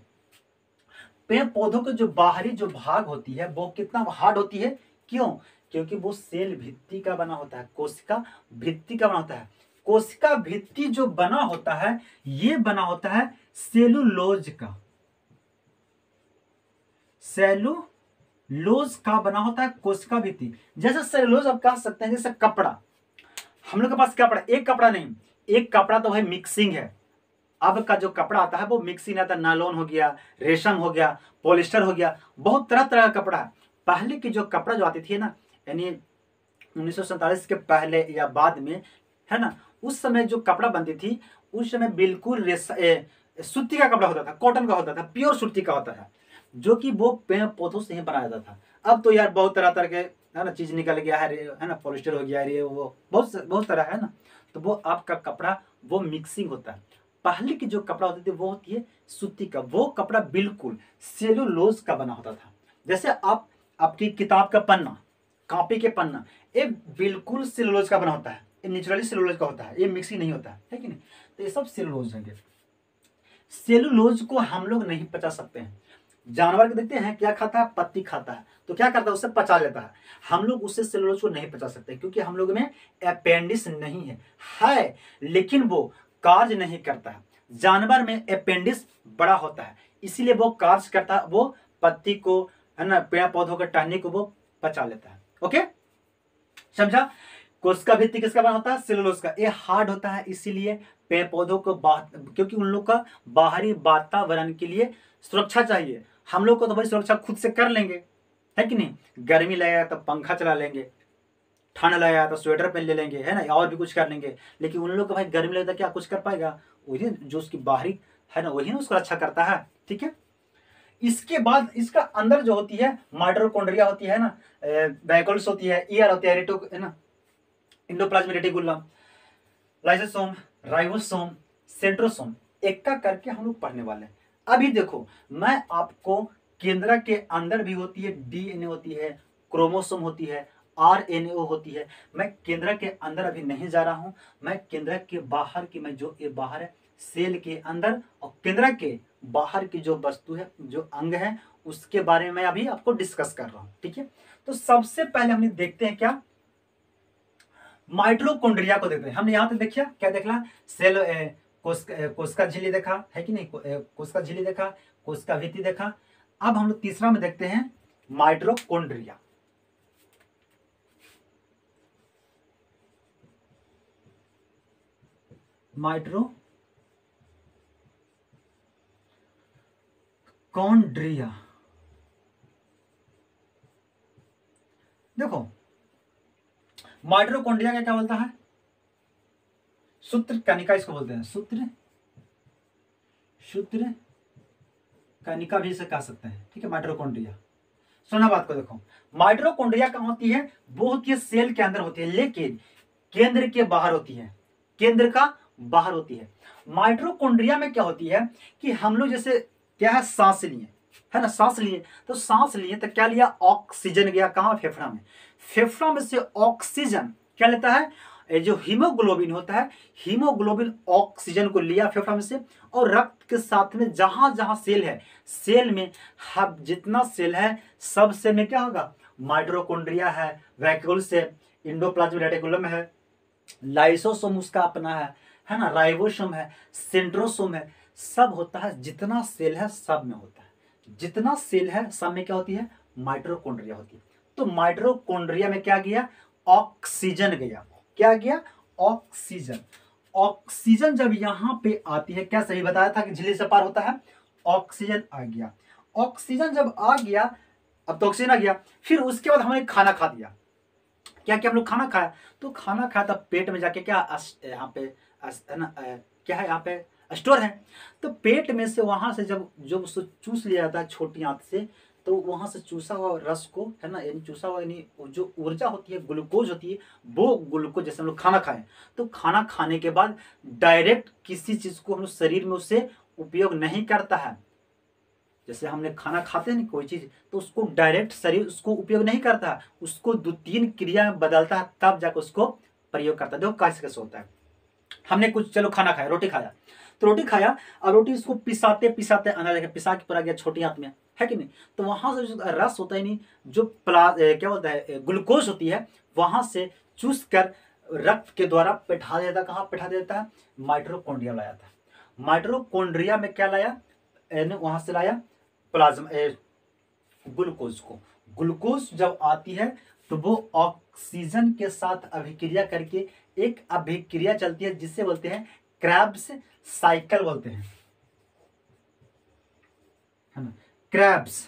पेड़ पौधों के जो बाहरी जो भाग होती है वो कितना हार्ड होती है, क्यों, क्योंकि वो सेल भित्ति का बना होता है, कोशिका भित्ति का बना होता है। कोशिका भित्ति जो बना होता है ये बना होता है सेलुलोज का, सेलुलोज का बना होता है कोशिका भित्ति। जैसे सेलुलोज आप कह सकते हैं जैसे कपड़ा, हम लोग के पास कपड़ा, एक कपड़ा नहीं, एक कपड़ा तो भाई मिक्सिंग है। अब का जो कपड़ा आता है वो मिक्सिंग आता है, नायलॉन हो गया, रेशम हो गया, पॉलिस्टर हो गया, बहुत तरह तरह का कपड़ा है। पहले की जो कपड़ा जो आती थी ना, यानी 1947 के पहले या बाद में, है ना, उस समय जो कपड़ा बनती थी उस समय बिल्कुल सूती का कपड़ा होता था, कॉटन का होता था, प्योर सूती का होता था, जो कि वो पेड़ पौधों से ही बनाया जाता था। अब तो यार बहुत तरह तरह के, है ना, चीज निकल गया है ना, पॉलिस्टर हो गया है, वो बहुत तरह है ना, तो वो आपका कपड़ा वो मिक्सिंग होता है। पहले की जो कपड़ा होती थी वो होती है सूती का, वो कपड़ा बिल्कुल सेलुलोज का बना होता था। जैसे आपकी किताब का पन्ना, कॉपी के पन्ना, ये बिल्कुल सेलुलोज का बना होता है, ये नेचुरली सेलुलोज का होता है, ये मिक्सिंग नहीं होता है कि नहीं, तो ये सब सेलुलोज है। सेलुलोज को हम लोग नहीं पचा सकते हैं। जानवर के देखते हैं क्या खाता है, पत्ती खाता है, तो क्या करता है उसे पचा लेता है। हम लोग उससे सेलुलोज को नहीं पचा सकते क्योंकि हम लोग में अपेंडिक्स नहीं है, लेकिन वो कार्य नहीं करता है। जानवर में अपेंडिक्स बड़ा होता है, इसीलिए वो कार्य करता है, वो पत्ती को, है ना, पेड़ पौधों के टहनी को वो पचा लेता है। ओके, समझा। कोशिका भित्ति किसका बना होता है, सेलुलोज का। ये हार्ड होता है, इसीलिए पेड़ पौधों को क्योंकि उन लोग का बाहरी वातावरण के लिए सुरक्षा चाहिए। हम लोग को तो भाई सुरक्षा खुद से कर लेंगे, है कि नहीं, गर्मी लगेगा तो पंखा चला लेंगे, ठंड लगेगा तो स्वेटर पहन ले लेंगे, है ना, और भी कुछ कर लेंगे। लेकिन उन लोग को भाई गर्मी लगता, क्या कुछ कर पाएगा, वही जो उसकी बाहरी है ना, वही ना उसको रक्षा करता है। ठीक है, इसके बाद इसका अंदर जो होती है माइटोकॉन्ड्रिया होती है ना, वैक्यूल्स होती है, ईयर होती है, है ना, endoplasmic reticulum, lysosome, ribosome, centrosome, एक का करके हम लोग पढ़ने वाले हैं। अभी देखो, मैं आपको केंद्र के अंदर भी होती है डीएनए होती है, क्रोमोसोम होती है, आरएनए होती है। मैं केंद्र के अंदर अभी नहीं जा रहा हूं, मैं केंद्र के बाहर की, मैं जो ये बाहर है सेल के अंदर और केंद्र के बाहर की जो वस्तु है, जो अंग है, उसके बारे में मैं अभी आपको डिस्कस कर रहा हूं। ठीक है, तो सबसे पहले हम देखते हैं क्या, माइटोकॉन्ड्रिया को देखते हैं। हमने यहाँ पे देखिए क्या देखला, सेल, कोशिका झिल्ली देखा है कि नहीं, कोशिका झिल्ली देखा, कोशिका भित्ति देखा। अब हम लोग तीसरा में देखते हैं माइटोकॉन्ड्रिया। माइटोकॉन्ड्रिया देखो, माइटोकॉन्ड्रिया का क्या बोलता है, सूत्र कनिका इसको बोलते हैं, सूत्र कनिका भी इसे कह सकते हैं। ठीक है, माइटोकॉन्ड्रिया। सुना बात को, देखो माइटोकॉन्ड्रिया कहाँ होती है, वो होती है सेल के अंदर होती है, लेकिन केंद्र के बाहर होती है, केंद्र का बाहर होती है। माइटोकॉन्ड्रिया में क्या होती है कि हम लोग जैसे क्या है, सांस लिए, है ना, सांस लिए, तो सांस लिए तो क्या लिया, ऑक्सीजन गया कहाँ, फेफड़ा में, फेफड़ा में से ऑक्सीजन क्या लेता है, जो हीमोग्लोबिन होता है, हीमोग्लोबिन ऑक्सीजन को लिया फेफड़ा में से, और रक्त के साथ में जहां जहां सेल है, सेल में हब जितना सेल है सब से में क्या होगा, माइटोकॉन्ड्रिया है, वैक्यूल्स है, एंडोप्लाज्मिक रेटिकुलम है, लाइसोसोम उसका अपना है ना, राइबोसोम है, सेंट्रोसोम है, सब होता है। जितना सेल है सब में होता है, जितना सेल है सब में क्या होती है, माइटोकॉन्ड्रिया होती है। तो माइटोकॉन्ड्रिया में क्या गया, ऑक्सीजन गया, क्या गया, ऑक्सीजन। ऑक्सीजन जब यहां पे आती है, क्या सही बताया था कि झिल्ली से पार होता है, ऑक्सीजन आ गया। ऑक्सीजन जब आ गया, अब तो ऑक्सीजन आ गया, फिर उसके बाद हमने खाना खा दिया। क्या क्या हम लोग खाना खाया, तो खाना खाया तब पेट में जाके क्या, यहाँ पे है ना, क्या है यहाँ पे स्टोर है, तो पेट में से वहां से जब उसको चूस लिया जाता है छोटी आंत से, तो वहां से चूसा हुआ रस को, है ना, यानी चूसा हुआ, यानी जो ऊर्जा होती है, ग्लूकोज होती है, वो ग्लूकोज जैसे हम लोग खाना खाएं, तो खाना खाने के बाद डायरेक्ट किसी चीज को हम लोग शरीर में उससे उपयोग नहीं करता है, जैसे हमने खाना खाते हैं ना कोई चीज़, तो उसको डायरेक्ट शरीर उसको उपयोग नहीं करता, उसको 2-3 क्रिया में बदलता है, तब जाकर उसको प्रयोग करता है। देखो कैसे होता है। हमने कुछ चलो खाना खाया, रोटी खाया, तो रोटी खाया और रोटी उसको पिसाते पिसाते अंदर जाके पिसा के पूरा गया छोटी हाथ में, है कि नहीं। तो वहां से जो रस होता है नहीं, जो क्या बोलता है ग्लूकोज होती है, वहां से चूस कर रक्त के द्वारा बैठा देता, कहाँ बैठा देता है, माइटोकॉन्ड्रिया लाया था। माइटोकॉन्ड्रिया में क्या लाया, वहां से लाया प्लाज्मा ग्लूकोज को। ग्लूकोज जब आती है तो वो ऑक्सीजन के साथ अभिक्रिया करके एक अभिक्रिया चलती है जिससे बोलते हैं क्रेब्स साइकिल बोलते हैं, है ना। क्रेब्स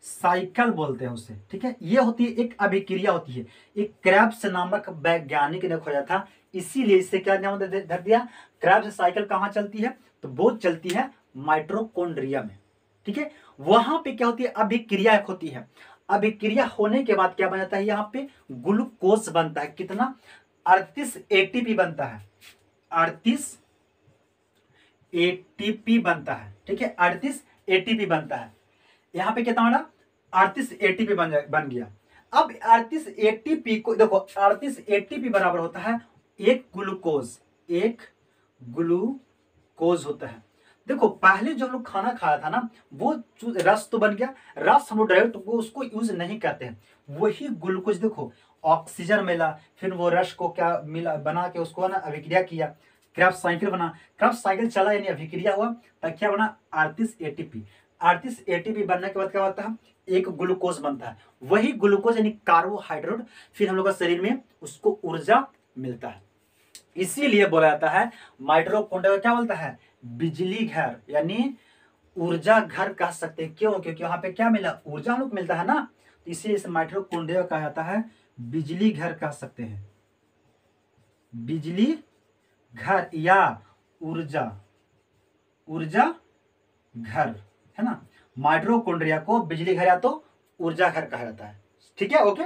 साइकिल बोलते हैं उसे, ठीक है। ये होती है एक अभिक्रिया होती है। एक क्रेब्स नामक वैज्ञानिक ने खोजा था, इसीलिए इससे क्या नाम धर दिया, क्रेब्स साइकिल। कहाँ चलती है, तो वो चलती है माइटोकॉन्ड्रिया में, ठीक है। वहां पे क्या होती है, अभिक्रिया होती है। अभिक्रिया होने के बाद क्या बन जाता है, यहाँ पे ग्लूकोज बनता है। कितना, 38 एटीपी बनता है, 38 एटीपी बनता है, ठीक है। 38 एटीपी बनता है। यहाँ पे कितना बना, 38 एटीपी बन गया। अब 38 एटीपी को देखो, 38 एटीपी बराबर होता है एक ग्लूकोज होता है। देखो पहले जो हम लोग खाना खाया था ना, वो रस तो बन गया, रस हम लोग डायरेक्ट वो उसको यूज नहीं करते हैं। वही ग्लूकोज देखो ऑक्सीजन मिला, फिर वो रस को क्या मिला, बना के उसको ना अभिक्रिया किया, क्रेब्स साइकिल बना, क्रेब्स साइकिल चला यानी अभिक्रिया हुआ, तब क्या बना, 38 एटीपी। 38 एटीपी बनने के बाद क्या होता है, एक ग्लूकोज बनता है। वही ग्लूकोज यानी कार्बोहाइड्रेट फिर हम लोग का शरीर में उसको ऊर्जा मिलता है। इसीलिए बोला जाता है माइटोकॉन्ड्रिया क्या बोलता है, बिजली घर, यानी ऊर्जा घर कह सकते हैं। क्यों, क्योंकि वहां पे क्या मिला, ऊर्जा हम लोग मिलता है ना, तो इसीलिए इसे माइटोकॉन्ड्रिया कहा जाता है, बिजली घर कह सकते हैं, बिजली घर या ऊर्जा घर, है ना। माइटोकॉन्ड्रिया को बिजली घर या तो ऊर्जा घर कहा जाता है, ठीक है। ओके,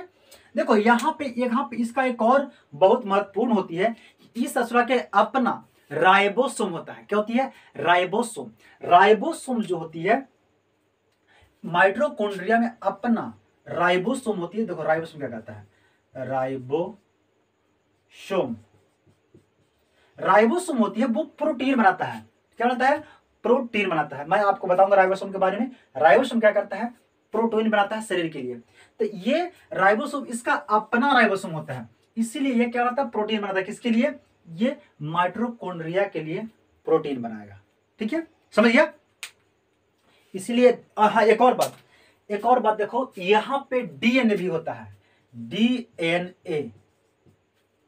देखो यहाँ पे इसका एक और बहुत महत्वपूर्ण होती है, इस ससुरा के अपना राइबोसोम होता है। क्या होती है, राइबोसोम जो होती है माइटोकॉन्ड्रिया में अपना राइबोसोम होती है। देखो राइबोसोम क्या कहता है, राइबोसोम होती है, वो प्रोटीन बनाता है। क्या बनाता है, प्रोटीन बनाता है। मैं आपको बताऊंगा राइबोसोम के बारे में। राइबोसोम क्या करता है, प्रोटीन बनाता है शरीर के लिए। तो ये राइबोसोम इसका अपना राइबोसोम होता है, इसीलिए ये क्या करता है, प्रोटीन बनाता है। किसके लिए, ये माइटोकॉन्ड्रिया के लिए प्रोटीन बनाएगा, ठीक है, समझ गया। इसीलिए हाँ, एक और बात देखो, यहां पे डीएनए भी होता है,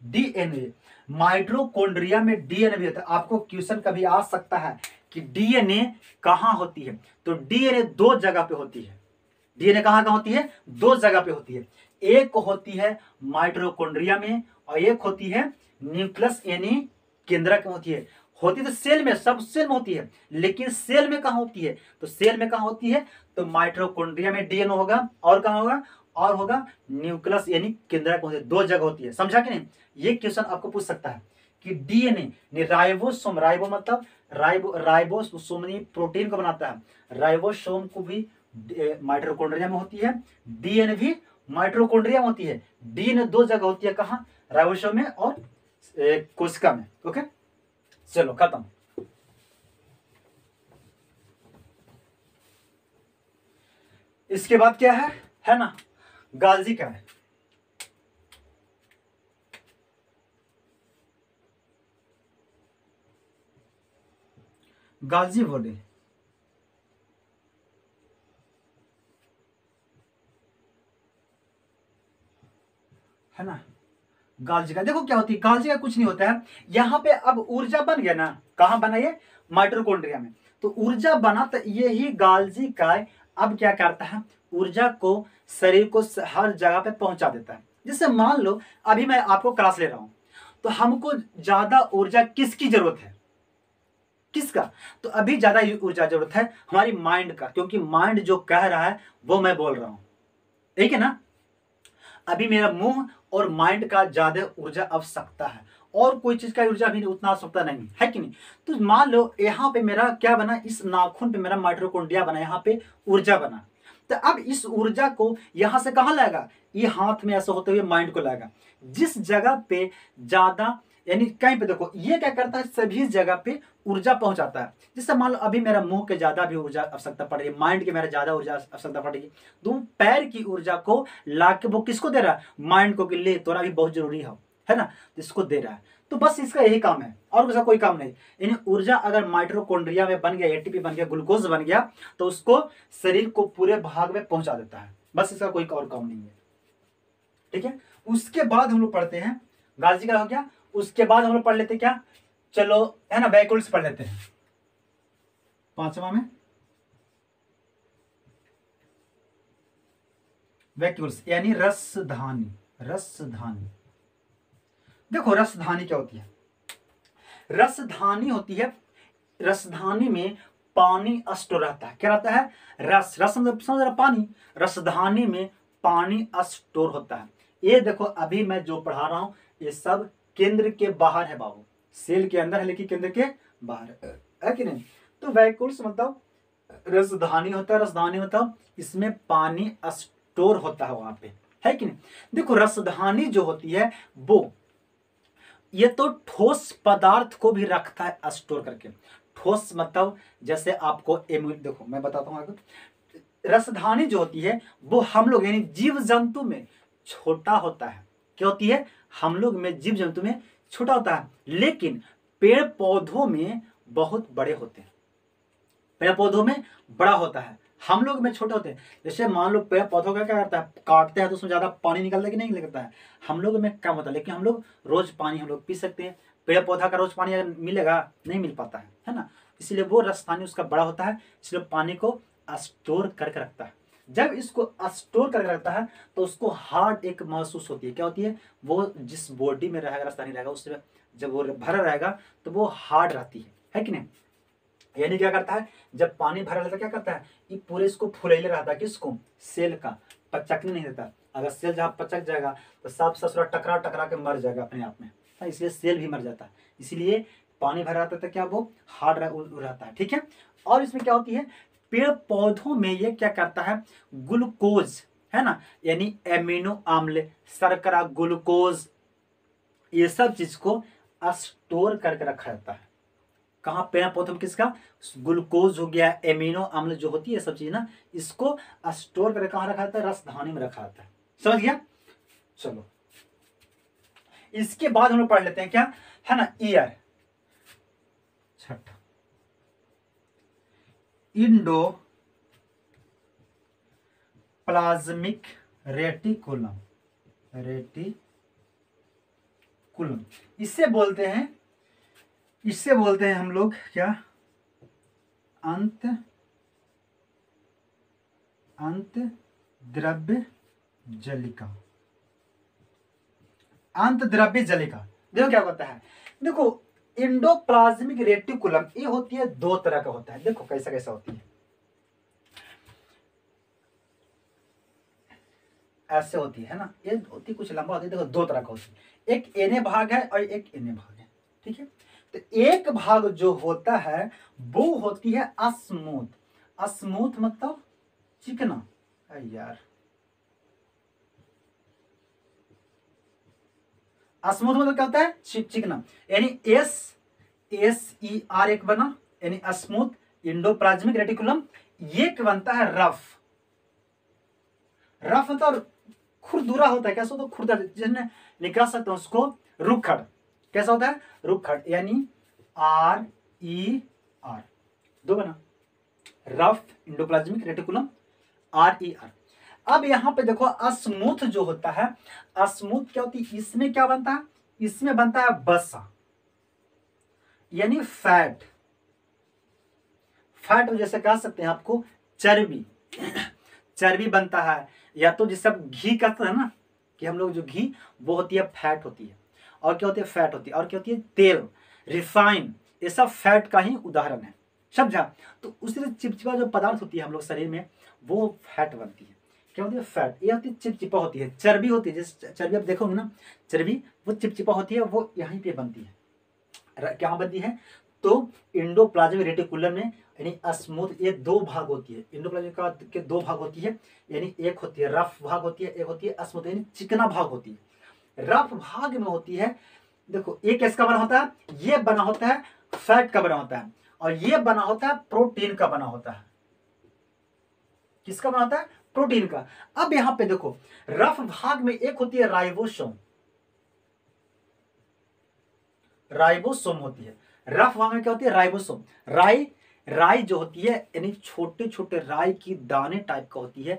डीएनए माइटोकॉन्ड्रिया में डीएनए भी होता है। आपको क्वेश्चन कभी आ सकता है कि डीएनए कहां होती है, तो डीएनए 2 जगह पे होती है। डीएनए कहां होती है, 2 जगह पे होती है। एक होती है माइटोकॉन्ड्रिया में और एक होती है न्यूक्लियस यानी केंद्रक में होती है। तो सेल में, सब सेल में होती है, लेकिन सेल में कहां होती है, तो सेल में कहां होती है, तो माइटोकॉन्ड्रिया में डीएनए होगा, और कहां होगा, और होगा न्यूक्लियस यानी केंद्रक में। 2 जगह होती है, समझा कि नहीं। ये क्वेश्चन आपको पूछ सकता है कि डीएनए राइबोसोम, राइबो मतलब राइबोसोम प्रोटीन को बनाता है, राइबोसोम को भी माइटोकॉन्ड्रिया में होती है, डीएनए भी माइटोकॉन्ड्रिया में होती है। डीएनए 2 जगह होती है, कहां, राइबोसोम में और कोशिका में। ओके, चलो खत्म। इसके बाद क्या है ना, गाल्जी क्या है, गाल्जी बॉडी, है ना। गाल्जी का देखो क्या होती है, गाल्जी का कुछ नहीं होता है। यहां पे अब ऊर्जा बन गया ना, कहां बना ये, माइटोकॉन्ड्रिया में। तो ऊर्जा बना, तो यही गाल्जी का अब क्या करता है, ऊर्जा को शरीर को हर जगह पे पहुंचा देता है। जैसे मान लो अभी मैं आपको क्लास ले रहा हूं, तो हमको ज्यादा ऊर्जा किसकी जरूरत है, किसका, तो अभी ज्यादा ऊर्जा जरूरत है हमारी माइंड का, क्योंकि माइंड जो कह रहा है वो मैं बोल रहा हूं, ठीक है ना। अभी मेरा मुंह और माइंड का ज्यादा ऊर्जा आवश्यकता है, और कोई चीज का ऊर्जा भी उतना आवश्यकता नहीं है कि नहीं। तो मान लो यहाँ पे मेरा क्या बना, इस नाखून पे मेरा माइटोकॉन्ड्रिया बना, यहाँ पे ऊर्जा बना। तो अब इस ऊर्जा को यहां से कहां लाएगा, ये हाथ में ऐसा होते हुए माइंड को लाएगा। जिस जगह पे ज्यादा यानी कहीं पे देखो ये क्या करता है, सभी जगह पे ऊर्जा पहुंचाता है। जैसे मान लो अभी मेरा मुंह के ज्यादा भी ऊर्जा आवश्यकता पड़ रही है, माइंड के मेरा ज्यादा ऊर्जा आवश्यकता पड़ेगी, तो पैर की ऊर्जा को लाके वो किसको दे रहा है, माइंड को, कि ले तोरा भी बहुत जरूरी है ना, इसको दे रहा है। तो बस इसका यही काम है और उसका कोई काम नहीं। यानी ऊर्जा अगर माइटोकॉन्ड्रिया में बन गया, एटीपी बन गया, ग्लूकोज बन गया, तो उसको शरीर को पूरे भाग में पहुंचा देता है। बस इसका कोई और काम नहीं है, ठीक है। उसके बाद हम लोग पढ़ते हैं गाजी का हो गया। उसके बाद हम लोग पढ़ लेते क्या, चलो है ना, वैक्यूल्स पढ़ लेते हैं 5वां में। वैक्यूल्स यानी रसधानी। रसधानी देखो, रसधानी क्या होती है, रसधानी होती है, रसधानी में पानी स्टोर रहता है। क्या रहता है, रस, रस मतलब समझ रहा पानी, रसधानी में पानी स्टोर होता है। ये देखो अभी मैं जो पढ़ा रहा हूं ये सब केंद्र के बाहर है बाबू, सेल के अंदर है लेकिन केंद्र के बाहर है कि नहीं। तो वैक्यूल्स मतलब रसधानी होता है, रसधानी मतलब इसमें पानी स्टोर होता है वहां पे, है कि नहीं। देखो रसधानी जो होती है वो ये तो ठोस पदार्थ को भी रखता है स्टोर करके। ठोस मतलब जैसे आपको देखो मैं बताता हूं आपको, रसधानी जो होती है वो हम लोग यानी जीव जंतु में छोटा होता है। क्या होती है, हम लोग में, जीव जंतु में छोटा होता है, लेकिन पेड़ पौधों में बहुत बड़े होते हैं। पेड़ पौधों में बड़ा होता है, हम लोग में छोटे होते हैं। जैसे मान लो पेड़ पौधों का क्या करता है, काटते हैं तो उसमें ज्यादा पानी निकलता है कि नहीं निकलता है, हम लोग में कम होता है, लेकिन हम लोग रोज पानी हम लोग पी सकते हैं। पेड़ पौधा का रोज पानी अगर मिलेगा, नहीं मिल पाता है ना। इसलिए वो रसधानी उसका बड़ा होता है, इसलिए पानी को स्टोर करके रखता है। जब इसको स्टोर करके रखता है तो उसको हार्ड एक महसूस होती है। क्या होती है, वो जिस बॉडी में रहेगा, रसधानी रहेगा, उससे जब वो भरा रहेगा तो वो हार्ड रहती है कि नहीं। यानी क्या करता है, जब पानी भरा रहता है क्या करता है, ये पूरे इसको फुलैले रहता है, किसको, सेल का, पचकने नहीं देता। अगर सेल जहाँ पचक जाएगा तो साफ ससुरा टकरा टकरा के मर जाएगा अपने आप में, तो इसलिए सेल भी मर जाता है। इसलिए पानी भरा रहता है तो क्या वो हार्ड रहता है, ठीक है। और इसमें क्या होती है, पेड़ पौधों में ये क्या करता है, ग्लूकोज है ना, यानी एमिनो अम्ल, शर्करा, ग्लूकोज, ये सब चीज को स्टोर करके रखा जाता है। कहाँ, पेड़ पौधों में किसका, ग्लूकोज हो गया, एमिनो अम्ल जो होती है सब चीज ना, इसको स्टोर करके कहाँ रखा जाता है, रसधानी में रखा जाता है। समझ गया। चलो इसके बाद हम लोग पढ़ लेते हैं क्या है ना, ईयर, छठा इंडो प्लाज्मिक रेटिकुलम। रेटिकुलम इससे बोलते हैं हम लोग क्या, अंत द्रव्य जलिका। अंत द्रव्य जलिका देखो क्या होता है, देखो इंडोप्लाज्मिक रेटिकुलम ये होती है, दो तरह का होता है। देखो कैसा कैसा होती है, ऐसे होती है ना, ये होती कुछ लंबा होती है। देखो दो तरह का होती है, एक एने भाग है और एक एने भाग है, ठीक है। तो एक भाग जो होता है वो होती है अस्मूथ। अस्मूथ मतलब चिकना, यार अस्मूथ मतलब क्या होता है, चिकना, यानी SER एक बना, यानी अस्मूथ इंडोप्लाज्मिक रेटिकुलम। एक बनता है रफ मतलब खुरदुरा होता है। कैसा होता है, खुरदुरा, जिसने निकाल सकते हैं उसको रुखड़। कैसा होता है, रुखड़, यानी RER, दो बना, रफ इंडोप्लाज्मिक रेटिकुलम, RER। अब यहां पे देखो अस्मूथ जो होता है, अस्मूथ क्या होती है, इसमें क्या बनता है, इसमें बनता है बसा, यानी फैट जैसे कह सकते हैं आपको चर्बी बनता है, या तो जिससे आप घी कहते हैं ना, कि हम लोग जो घी, वो होती है फैट होती है, और क्या होती है, फैट होती है, और क्या होती है, तेल, रिफाइन, ये सब फैट का ही उदाहरण है, समझा। तो उसी से चिपचिपा जो पदार्थ होती है हम लोग शरीर में, वो फैट बनती है। क्या होती है, फैट। ये होती है चिपचिपा होती है, चर्बी होती है, जैसे चर्बी आप देखोगे ना, चर्बी वो चिपचिपा होती है, वो यहीं पे बनती है। क्या बनती है, तो इंडोप्लाज्मिक रेटिकुलम में यानी स्मूथ, ये दो भाग होती है, इंडोप्लाज्मिक का के दो भाग होती है, यानी एक होती है रफ भाग होती है, एक होती है स्मूथ यानी चिकना भाग होती है। रफ भाग में होती है, देखो ये किसका बना होता है, ये बना होता है फैट का बना होता है, और ये बना होता है प्रोटीन का बना होता है। किसका बना होता है, प्रोटीन का। अब यहां पे देखो रफ भाग में एक होती है राइबोसोम, राइबोसोम होती है। रफ भाग में क्या होती है, राइबोसोम। राई जो होती है यानी छोटे छोटे राई की दाने टाइप का होती है,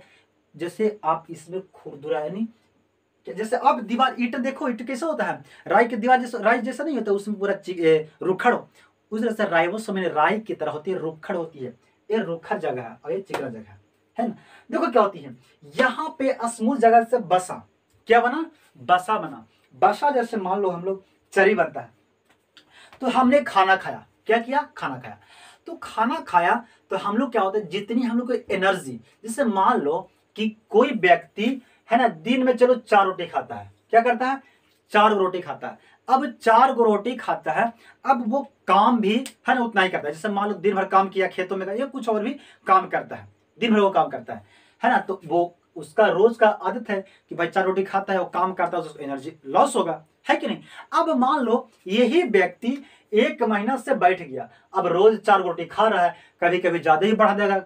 जैसे आप इसमें खुरदुरा यानी जैसे आप दीवार ईंट देखो, ईंट कैसे होता है, राई की दीवार जैसा, राई जैसा नहीं होता, उसमें पूरा रुखड़, उस तरह से राइबोसोम राई की तरह होती है, रुखड़ होती है। ये रुखड़ जगह है और ये चिकना जगह है ना। देखो क्या होती है, यहाँ पे स्मूथ जगह से बसा, क्या बना, बसा बना। बसा जैसे मान लो हम लोग चरी बनता है, तो हमने खाना खाया, क्या किया, खाना खाया। तो खाना खाया तो हम लोग क्या होता है, जितनी हम लोग को एनर्जी, जैसे मान लो कि कोई व्यक्ति है ना दिन में चलो 4 रोटी खाता है, क्या करता है, 4 रोटी खाता है। अब 4 रोटी खाता है, अब वो काम भी है ना उतना ही करता है। जैसे मान लो दिन भर काम किया, खेतों में या कुछ और भी काम करता है, दिन भर वो काम करता है ना, तो वो उसका रोज का आदत है कि भाई 4 रोटी खाता है, वो काम करता है, तो उसको एनर्जी लॉस होगा, है कि नहीं। अब मान लो यही व्यक्ति 1 महीना से बैठ गया, अब रोज 4 रोटी खा रहा है, कभी कभी ज्यादा ही बढ़ा देगा,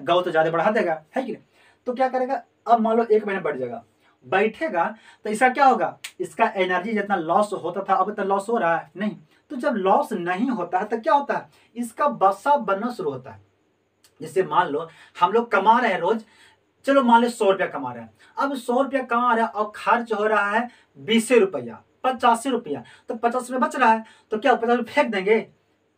गौ तो ज्यादा बढ़ा देगा, है कि नहीं। तो क्या करेगा, अब मान लो 1 महीना बैठ जाएगा, बैठेगा तो इसका क्या होगा, इसका एनर्जी जितना लॉस होता था अब तो लॉस हो रहा है नहीं। तो जब लॉस नहीं होता है तो क्या होता है, इसका बसा बनना शुरू होता है। जैसे मान लो हम लोग कमा रहे हैं रोज, चलो मान लो 100 रुपया कमा रहे हैं, अब 100 रुपया कमा रहा है और खर्च हो रहा है 20 रुपया, 85 रुपया, तो 50 रुपया बच रहा है, तो क्या 50 रुपया फेंक देंगे,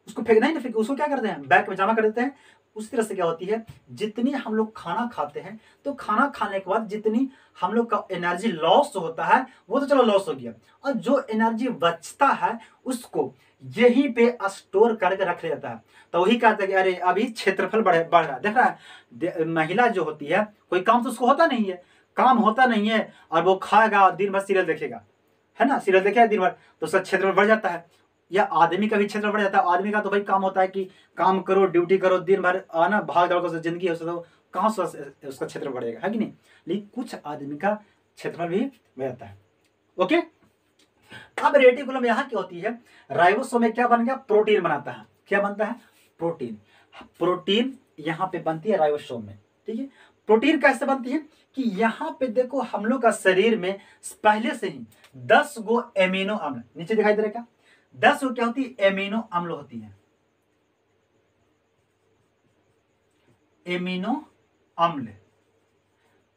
उसको फेंक नहीं, फेंक उसको क्या करते हैं, बैंक में जमा कर देते हैं। उस तरह से क्या होती है, जितनी हम लोग खाना खाते हैं, तो खाना खाने के बाद जितनी हम लोग का एनर्जी लॉस होता है वो तो चलो लॉस हो गया, और जो एनर्जी बचता है उसको यहीं पे स्टोर करके रख लिया जाता है। तो वही कहते हैं कि अरे अभी क्षेत्रफल बढ़ रहा है, देख रहा है महिला जो होती है, कोई काम तो उसको होता नहीं है, काम होता नहीं है, और वो खाएगा दिन भर सीरियल देखेगा, है ना, सीरियल देखेगा दिन भर, तो उसका क्षेत्रफल बढ़ जाता है। या आदमी का भी क्षेत्र बढ़ जाता है। आदमी का तो भाई काम होता है कि काम करो, ड्यूटी करो, दिन भर आना, भाग दौड़ कर जिंदगी है, तो कहाँ से उसका क्षेत्र बढ़ेगा, है कि नहीं। लेकिन कुछ आदमी का क्षेत्रफल भी बढ़ जाता है। ओके, अब रेटिकुलम यहाँ की होती है, राइबोसोम में क्या बन गया, प्रोटीन बनाता है। क्या बनता है, प्रोटीन। प्रोटीन यहाँ पे बनती है राइबोसोम में, ठीक है। प्रोटीन कैसे बनती है कि यहाँ पे देखो हम लोग का शरीर में पहले से ही 10 गो एमिनो अम्ल, नीचे दिखाई दे रहा है क्या, 10 गो क्या होती है, एमिनो अम्ल होती है, एमिनो अम्ल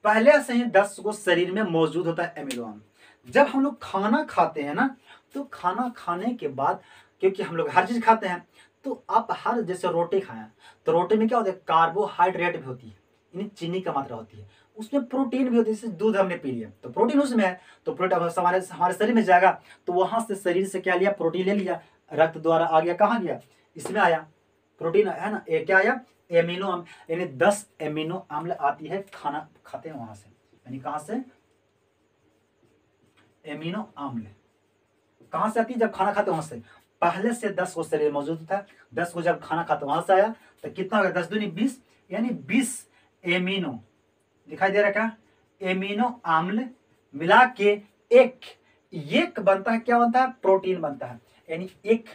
पहले से ही 10 गो शरीर में मौजूद होता है एमिनो अम्ल। जब हम लोग खाना खाते हैं ना, तो खाना खाने के बाद, क्योंकि हम लोग हर चीज खाते हैं, तो आप हर जैसे रोटी खाएं तो रोटी में क्या होता है, कार्बोहाइड्रेट भी होती है, यानी चीनी का मात्रा होती है, उसमें प्रोटीन भी होती है। जैसे दूध हमने पी लिया तो प्रोटीन उसमें है, तो प्रोटीन हमारे शरीर में जाएगा, तो वहां से शरीर से क्या लिया, प्रोटीन ले लिया, रक्त द्वारा आ गया, कहाँ गया, इसमें आया प्रोटीन, है ना। ये क्या आया, एमिनो अम्ल, यानी 10 एमिनो अम्ल आती है खाना खाते हैं वहां से, यानी कहां से, एमिनो अम्ल कहां से आती है, जब खाना खाते वहां से। पहले से 10 को शरीर मौजूद था, 10 को जब खाना खाते वहां से आया, तो कितना हो गया, 10 दूनी 20, यानी 20 एमिनो, दिखाई दे रहा है क्या, एमिनो अम्ल मिला के एक बनता है, क्या बनता है, प्रोटीन बनता है, यानी एक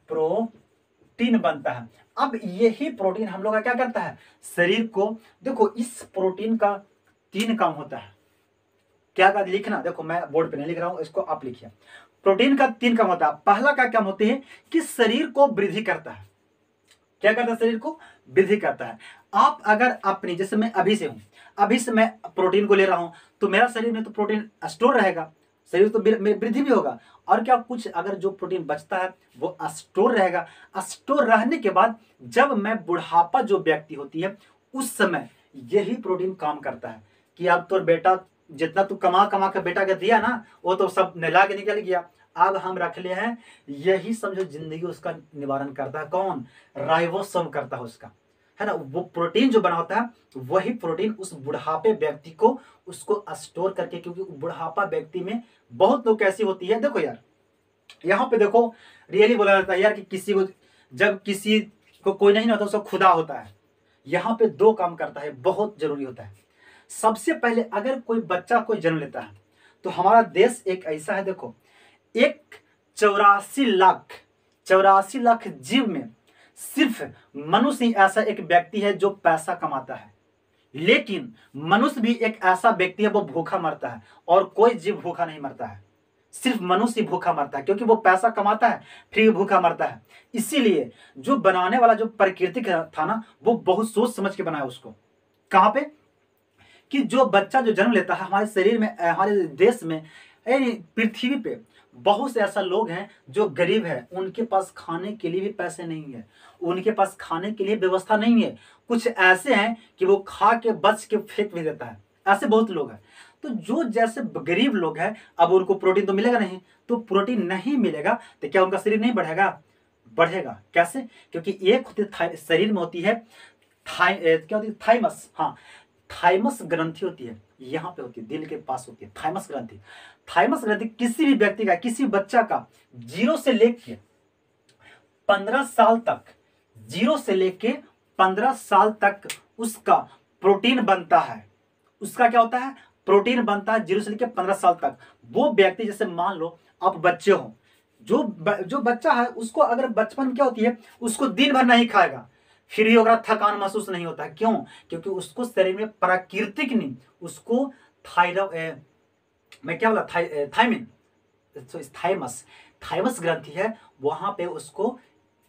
प्रोटीन बनता है। अब यही प्रोटीन हम लोग का क्या करता है, शरीर को, देखो इस प्रोटीन का 3 काम होता है, क्या का लिखना, देखो मैं बोर्ड पे नहीं लिख रहा हूं, इसको आप लिखिए। प्रोटीन का 3 काम होता है। पहला का काम होते हैं कि शरीर को वृद्धि करता है, क्या करता है, शरीर को वृद्धि करता है। आप अगर अपनी, जैसे मैं अभी से हूं, अभी से मैं प्रोटीन को ले रहा हूं, तो मेरा शरीर में तो प्रोटीन स्टोर रहेगा, शरीर तो वृद्धि भी होगा, और क्या कुछ अगर जो प्रोटीन बचता है वो स्टोर रहेगा। स्टोर रहने के बाद जब मैं बुढ़ापा जो व्यक्ति होती है, उस समय यही प्रोटीन काम करता है कि अब तो बेटा जितना तू कमा के बेटा के दिया ना, वो तो सब नहला के निकल गया, अब हम रख ले हैं, यही समझो जिंदगी उसका निवारण करता है, कौन, राइबोसोम करता है उसका। है ना, वो प्रोटीन जो बना होता है वही प्रोटीन उस बुढ़ापे व्यक्ति को उसको स्टोर करके, क्योंकि बुढ़ापा व्यक्ति में बहुत लोग कैसी होती है, देखो यार यहाँ पे देखो रियली बोला जाता है यार कि किसी को जब किसी को कोई नहीं होता उसको खुदा होता है। यहाँ पे दो काम करता है, बहुत जरूरी होता है। सबसे पहले अगर कोई बच्चा कोई जन्म लेता है तो हमारा देश एक ऐसा है, देखो एक 84 लाख जीव में सिर्फ मनुष्य ही ऐसा एक व्यक्ति है जो पैसा कमाता है। लेकिन मनुष्य भी एक ऐसा व्यक्ति है वो भूखा मरता है, और कोई जीव भूखा नहीं मरता है, सिर्फ मनुष्य ही भूखा मरता है, क्योंकि वो पैसा कमाता है फिर भूखा मरता है। इसीलिए जो बनाने वाला जो प्रकृति था ना, वो बहुत सोच समझ के बनाया उसको। कहां पे कि जो बच्चा जो जन्म लेता है हमारे शरीर में, हमारे देश में, पृथ्वी पे बहुत से ऐसा लोग हैं जो गरीब है, उनके पास खाने के लिए भी पैसे नहीं है, उनके पास खाने के लिए व्यवस्था नहीं है। कुछ ऐसे हैं कि वो खा के बच के फेंक भी देता है, ऐसे बहुत लोग हैं। तो जो जैसे गरीब लोग हैं, अब उनको प्रोटीन तो मिलेगा नहीं, तो प्रोटीन नहीं मिलेगा तो क्या उनका शरीर नहीं बढ़ेगा? बढ़ेगा। कैसे? क्योंकि एक होती शरीर में होती है क्या होती है, थाइमस। हाँ, थाइमस ग्रंथि होती है, यहाँ पे होती है, दिल के पास होती है थाइमस ग्रंथि। थाइमस ग्रंथि किसी भी व्यक्ति का, किसी बच्चा का 0 से लेके 15 साल तक, 0 से लेके 15 साल तक उसका प्रोटीन बनता है। उसका क्या होता है? प्रोटीन बनता है 0 से लेके 15 साल तक। वो व्यक्ति, जैसे मान लो आप बच्चे हो, जो बच्चा है उसको अगर बचपन में क्या होती है, उसको दिन भर नहीं खाएगा फिर भी होगा थकान महसूस नहीं होता है। क्यों? क्योंकि उसको शरीर में प्राकृतिक नहीं, उसको मैं क्या बोला, थाइमिन, तो थाइमस, थाइमस ग्रंथि है, वहां पे उसको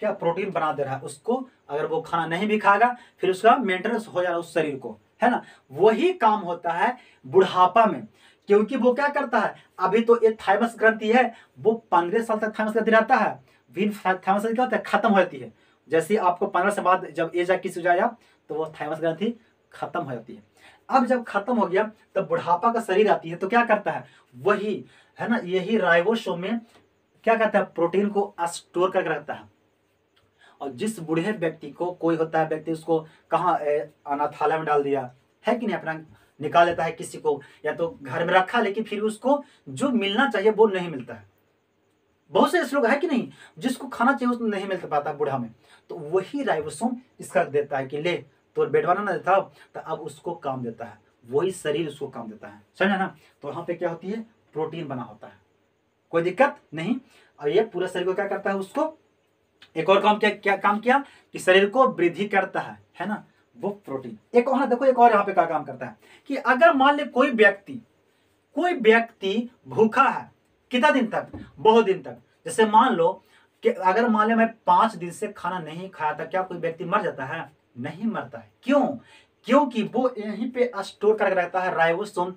क्या प्रोटीन बना दे रहा है। उसको अगर वो खाना नहीं भी खाएगा फिर उसका मेंटेनेंस हो जा रहा है उस शरीर को, है ना। वही काम होता है बुढ़ापा में, क्योंकि वो क्या करता है, अभी तो ये थाइमस ग्रंथि है, वो 15 साल तक थाइमस ग्रंथि रहता है, फिर थाइमस ग्रंथि क्या होता है, खत्म हो जाती है। जैसे आपको 15 से बाद जब एज 21 हो जाएगा तो वो थाइमस ग्रंथि खत्म हो जाती है। अब जब खत्म हो गया तब बुढ़ापा का शरीर आती है, तो क्या करता है, वही है ना, यही राइबोसोम में क्या करता है, प्रोटीन को स्टोर करके रखता है। और जिस बूढ़े व्यक्ति को, कोई होता है व्यक्ति, उसको कहाँ अनाथालय में डाल दिया है कि नहीं, अपना निकाल लेता है किसी को, या तो घर में रखा, लेकिन फिर उसको जो मिलना चाहिए वो नहीं मिलता है। बहुत से ऐसे लोग है कि नहीं, जिसको खाना चाहिए उसको नहीं मिल पाता बूढ़ा में, तो वही राइबोसोम इसका देता है कि ले तो बेटवाना ना देता, तो अब उसको काम देता है, वही शरीर उसको काम देता है, समझा ना। तो वहां पे क्या होती है, प्रोटीन बना होता है, कोई दिक्कत नहीं। और ये पूरा शरीर को क्या करता है, उसको एक और काम क्या काम किया कि शरीर को वृद्धि करता है ना, वो प्रोटीन। एक और देखो, एक और यहाँ पे क्या काम करता है कि अगर मान ले कोई व्यक्ति भूखा है, कितना दिन तक, बहुत दिन तक। जैसे मान लो कि अगर मान ले मैं 5 दिन से खाना नहीं खाया था, क्या कोई व्यक्ति मर जाता है? नहीं मरता है। क्यों? क्योंकि वो यहीं पे स्टोर करके रहता है, राइबोसोम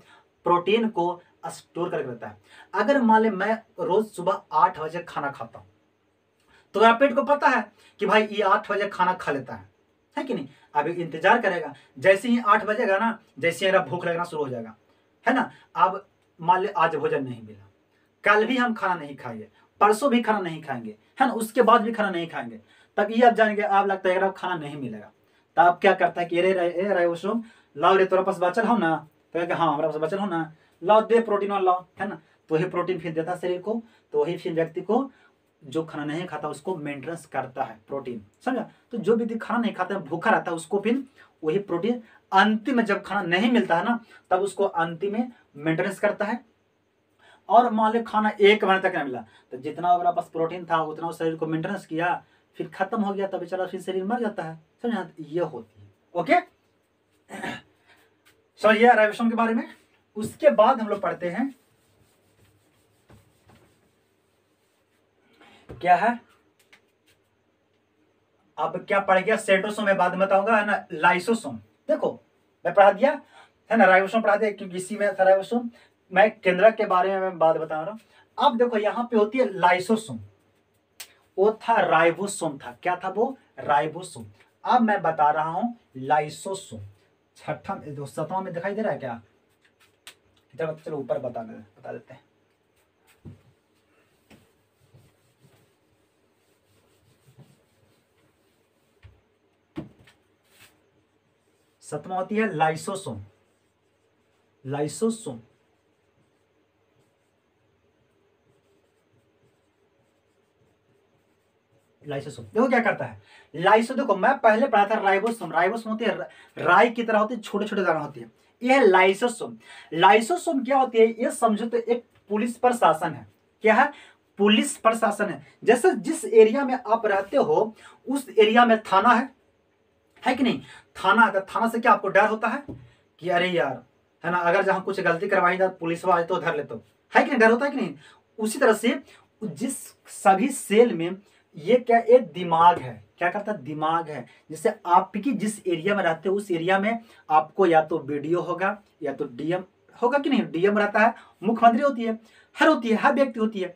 प्रोटीन को स्टोर करके रहता है। अगर मान ले मैं रोज सुबह 8 बजे खाना खाता हूं, तो मेरा पेट को पता है कि भाई ये 8 बजे खाना खा लेता है कि नहीं, अभी इंतजार करेगा, जैसे ही 8 बजेगा ना, जैसे ही मेरा भूख लगना शुरू हो जाएगा, है ना। अब मान ले आज भोजन नहीं मिला, कल भी हम खाना नहीं खाएंगे, परसों भी खाना नहीं खाएंगे, है ना, उसके बाद भी खाना नहीं खाएंगे, तब ये आप जानेंगे, आप लगता है अगर खाना नहीं मिलेगा, तब आप क्या करता है कि राइबोसोम लाओ रे, तोरा पास बचल हो ना, तो हाँ हमारे पास बचल हो ना, लाओ दे प्रोटीन वाला लाओ, है ना। तो वही प्रोटीन फिर देता शरीर को, तो वही फिर व्यक्ति को जो खाना नहीं खाता उसको मेंटेनेंस करता है प्रोटीन, समझा। तो जो व्यक्ति खाना नहीं खाता है, भूखा रहता है, उसको फिर वही प्रोटीन अंतिम में जब खाना नहीं मिलता है ना, तब उसको अंतिम में मेंटेनेंस करता है। और मान लो खाना 1 महीने तक नहीं मिला, तो जितना अगर पास प्रोटीन था उतना उस शरीर को मेंटेनेंस किया, फिर खत्म हो गया, तब बेचारा फिर शरीर मर जाता है, समझा। ये होती है, ओके। समझिए राइबोसोम के बारे में। उसके बाद हम लोग पढ़ते हैं क्या है, अब क्या पढ़ गया, सेंट्रोसोम में बाद में बताऊंगा, है ना, लाइसोसोम। देखो मैं पढ़ा दिया है ना, राइबोसोम पढ़ा दिया क्योंकि इसी में था राइबोसोम, मैं केंद्रक के बारे में मैं बात बता रहा हूं। अब देखो यहाँ पे होती है लाइसोसोम, वो था राइबोसोम था, क्या था वो, राइबोसोम। अब मैं बता रहा हूं लाइसोसोम, 7वां में दिखाई दे रहा है क्या, चलो ऊपर बता देते हैं। 7वां होती है लाइसोसोम। लाइसोसोम लाइसोसोम देखो क्या करता है। लाइसो देखो मैं पहले पढ़ा था राइबोसोम। राइबोसोम होती है राई की तरह होती है, छोटे छोटे दाना होती है। ये है लाइसोसोम। लाइसोसोम क्या होती है, ये समझो तो एक पुलिस प्रशासन है। क्या है? पुलिस प्रशासन है। जैसे जिस एरिया में आप रहते हो उस एरिया में थाना है कि नहीं? थाना है, तो थाना से क्या आपको डर होता है कि अरे यार, है ना, अगर जहां कुछ गलती करवाई जाए पुलिस वाले तो धर ले, तो है कि नहीं, डर होता है कि नहीं? उसी तरह से जिस सभी सेल में ये क्या एक दिमाग है। क्या करता है? दिमाग है। जैसे आपकी जिस एरिया में रहते हो उस एरिया में आपको या तो बीडीओ होगा या तो डीएम होगा कि नहीं? डीएम रहता है, मुख्यमंत्री होती है, हर व्यक्ति होती है।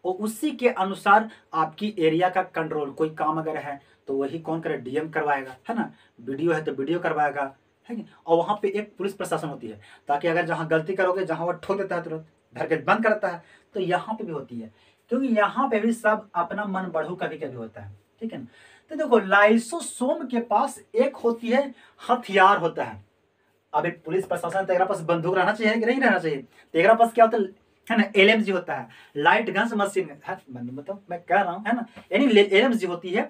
और उसी के अनुसार आपकी एरिया का कंट्रोल, कोई काम अगर है तो वही कौन करे? डीएम करवाएगा, है ना। वीडियो है तो वीडियो करवाएगा, है कि? और वहां पे एक पुलिस प्रशासन होती है, ताकि अगर जहां गलती करोगे, जहां वो ठोक देता है तुरंत धर के बंद करता है, तो यहाँ पे भी होती है। क्योंकि यहाँ पे भी सब अपना मन बढ़ू कभी कभी होता है, ठीक है ना। तो देखो लाइसोसोम के पास एक होती है हथियार होता है। अब एक पुलिस प्रशासन तेरा पास बंदूक रहना चाहिए कि नहीं रहना चाहिए? तेरा पास क्या होता है ना, एलएमजी होता है, लाइट गन्स मशीन है, मतलब मैं कह रहा हूँ, है ना, यानी एलएमजी होती है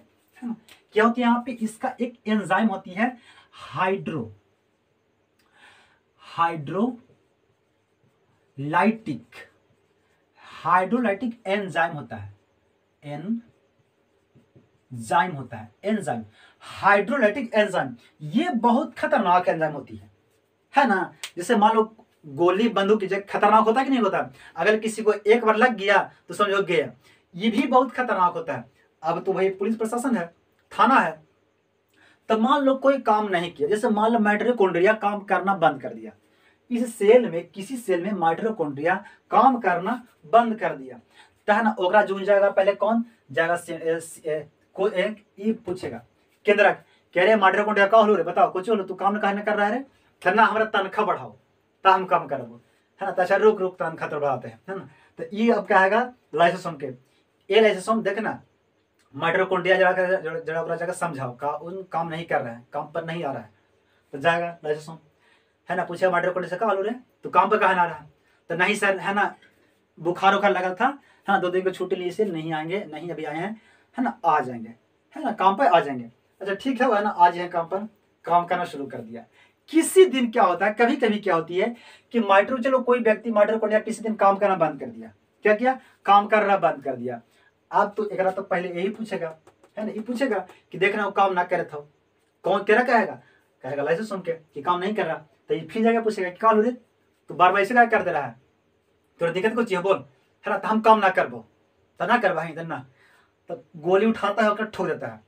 ना। क्या होती है यहाँ पे? इसका एक एंजाइम होती है हाइड्रोलाइटिक एंजाइम होता है। एंजाइम हाइड्रोलाइटिक एंजाइम, ये बहुत खतरनाक एंजाइम होती है ना। जैसे मान लो गोली बंदूक की जगह खतरनाक होता है कि नहीं होता? अगर किसी को एक बार लग गया तो समझो गया। ये भी बहुत खतरनाक होता है। अब तो भाई पुलिस प्रशासन है, थाना है, तो मान लो कोई काम नहीं किया, जैसे मान लो माइटोकॉन्ड्रिया काम करना बंद कर दिया, इस सेल में किसी सेल में माइटोकॉन्ड्रिया काम करना बंद कर दिया, तो है ना, ओकरा जुड़ जाएगा। पहले कौन जाएगा? ये पूछेगा केंद्र, कह रहे माइटोकॉन्ड्रिया का होलो रे, बताओ कुछ होलो, तू काम कहने कर रहा है रे, ना हमारा तनख्वाह बढ़ाओ तो हम काम करबो, है ना। तो अच्छा रुक तनख्वाह तो बढ़ाते हैं, है ना। तो ये अब क्या आएगा? लाइसोसोम के। ये लाइसोसोम देखना माइटोकॉन्ड्रिया जरा जगह समझाओ का उन काम नहीं कर रहे हैं, काम पर नहीं आ रहा है, तो जाएगा लाइसोसोम, है ना। पूछेगा माइटोकॉन्ड्रिया से का हाल रे, तो काम पर कहा ना रहा? तो नहीं सर, है ना, बुखार उखार लगा था, है ना, 2 दिन की छुट्टी ली से नहीं आएंगे, नहीं अभी आए हैं, है ना, आ जाएंगे, है ना, काम पर आ जाएंगे। अच्छा ठीक है, ना, आज है काम पर, काम करना शुरू कर दिया। किसी दिन क्या होता है, कभी कभी क्या होती है कि चलो कोई व्यक्ति माइटोकॉन्ड्रिया किसी दिन काम करना बंद कर दिया। क्या किया? काम करना बंद कर दिया। अब तो एक तो पहले यही पूछेगा, है ना, ये पूछेगा कि देखना वो काम ना करे था, कौन तेरा कहेगा लाइसोसोम के कि काम नहीं कर रहा। तो ये फिर जाकर पूछेगा कि कौन रे, तो बार बार ऐसे क्या कर दे रहा है, तो दिक्कत कुछ है बोल, है ना, तो हम काम ना करबो, तो ना कर भाई, ना, तो गोली उठाता है और ठोक देता है।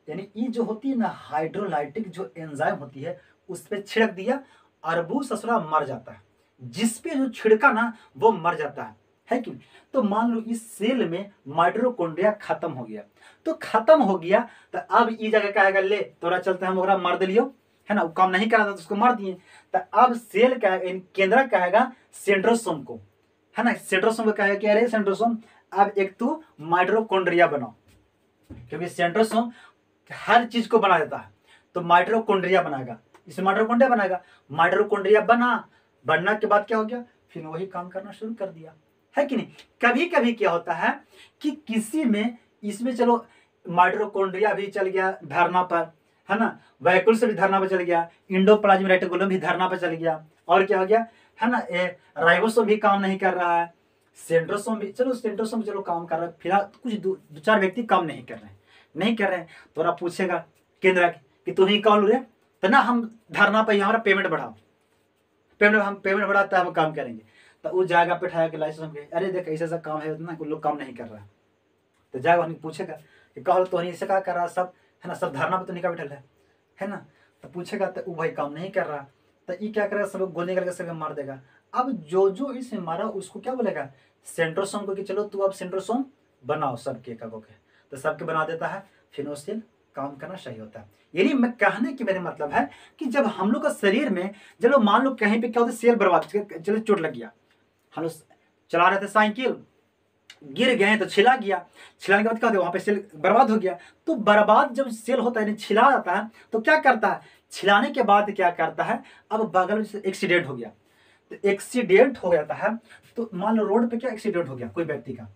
यानी ये जो होती है ना हाइड्रोलाइटिक जो एंजाइम होती है, उस पर छिड़क दिया, अरबू ससुरा मर जाता है। जिस पे जो छिड़का ना वो मर जाता है कि? तो मान लो इस सेल में माइटोकॉन्ड्रिया खत्म हो गया, तो खत्म हो गया, तो अब ये जगह कहेगा ले तोरा चलते हम ओकरा मार दिलियो, है ना, वो काम नहीं कर रहा था तो उसको मार दिए। तो अब सेल का केंद्र कहेगा सेंट्रोसोम को, है ना, सेंट्रोसोम को कहेगा कि अरे सेंट्रोसोम अब एक तू माइटोकॉन्ड्रिया बनाओ, क्योंकि सेंट्रोसोम हर चीज को बना देता है, तो माइटोकॉन्ड्रिया बनाएगा, इसे माइटोकॉन्ड्रिया बनाएगा। माइटोकॉन्ड्रिया बनना के बाद क्या हो गया? फिर वही काम करना शुरू कर दिया, है कि नहीं। कभी कभी क्या होता है कि किसी में इसमें चलो माइटोकॉन्ड्रिया भी चल गया धरना पर, है ना, वैकुल से भी धरना पर चल गया, इंडोप्लाज्मिक रेटिकुलम भी धरना पर चल गया, और क्या हो गया, है ना, राइबोसोम भी काम नहीं कर रहा है, सेंट्रोसोम भी, चलो सेंट्रोसोम चलो काम कर रहा है, फिलहाल कुछ दो चार व्यक्ति काम नहीं कर रहे हैं, तो आप पूछेगा केंद्र कि तुम ही कौन रे, तो ना हम धरना पर हमारा पेमेंट बढ़ाओ, हम पेमेंट बढ़ाता है हम काम करेंगे। तो वो जाएगा बैठाया के लाइसेंस, अरे देख ऐसा काम है ना, कोई लोग काम नहीं कर रहा है, तो जाएगा पूछेगा कि कहो तो ऐसे क्या कर रहा सब, है ना, सब धरना पे तो निकाल बैठल है ना। तो पूछेगा तो वो भाई काम नहीं कर रहा, तो ये क्या करेगा, सब गोली करके सब मार देगा। अब जो इसमें मारा उसको क्या बोलेगा? सेंट्रोसोम को, कि चलो तू अब सेंट्रोसोम बनाओ सबके का के, तो सबके बना देता है, फिर उससे काम करना सही होता है। यानी मैं कहने की मेरे मतलब है कि जब हम लोग का शरीर में, चलो मान लो कहीं पे क्या होता है, सेल बर्बाद, चलो चोट लग गया, हम लोग चला रहे थे साइकिल, गिर गए तो छिला गया, छिलाने के बाद क्या होता है, वहाँ पे सेल बर्बाद हो गया। तो बर्बाद जब सेल होता है, छिला जाता है, तो क्या करता है, छिलाने के बाद क्या करता है, अब बगल में एक्सीडेंट हो गया, तो एक्सीडेंट हो जाता है, तो मान लो रोड पे क्या एक्सीडेंट हो गया कोई व्यक्ति का,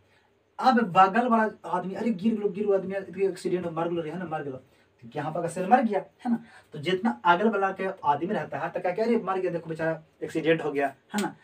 अब बगल वाला आदमी अरे गिर आदमी एक्सीडेंट मर गलो है ना, मर गलो, तो यहाँ पर सेल मर गया है ना। तो जितना अगल बगल के आदमी रहता है तो क्या अरे मर गया, देखो बेचारा एक्सीडेंट हो गया है ना।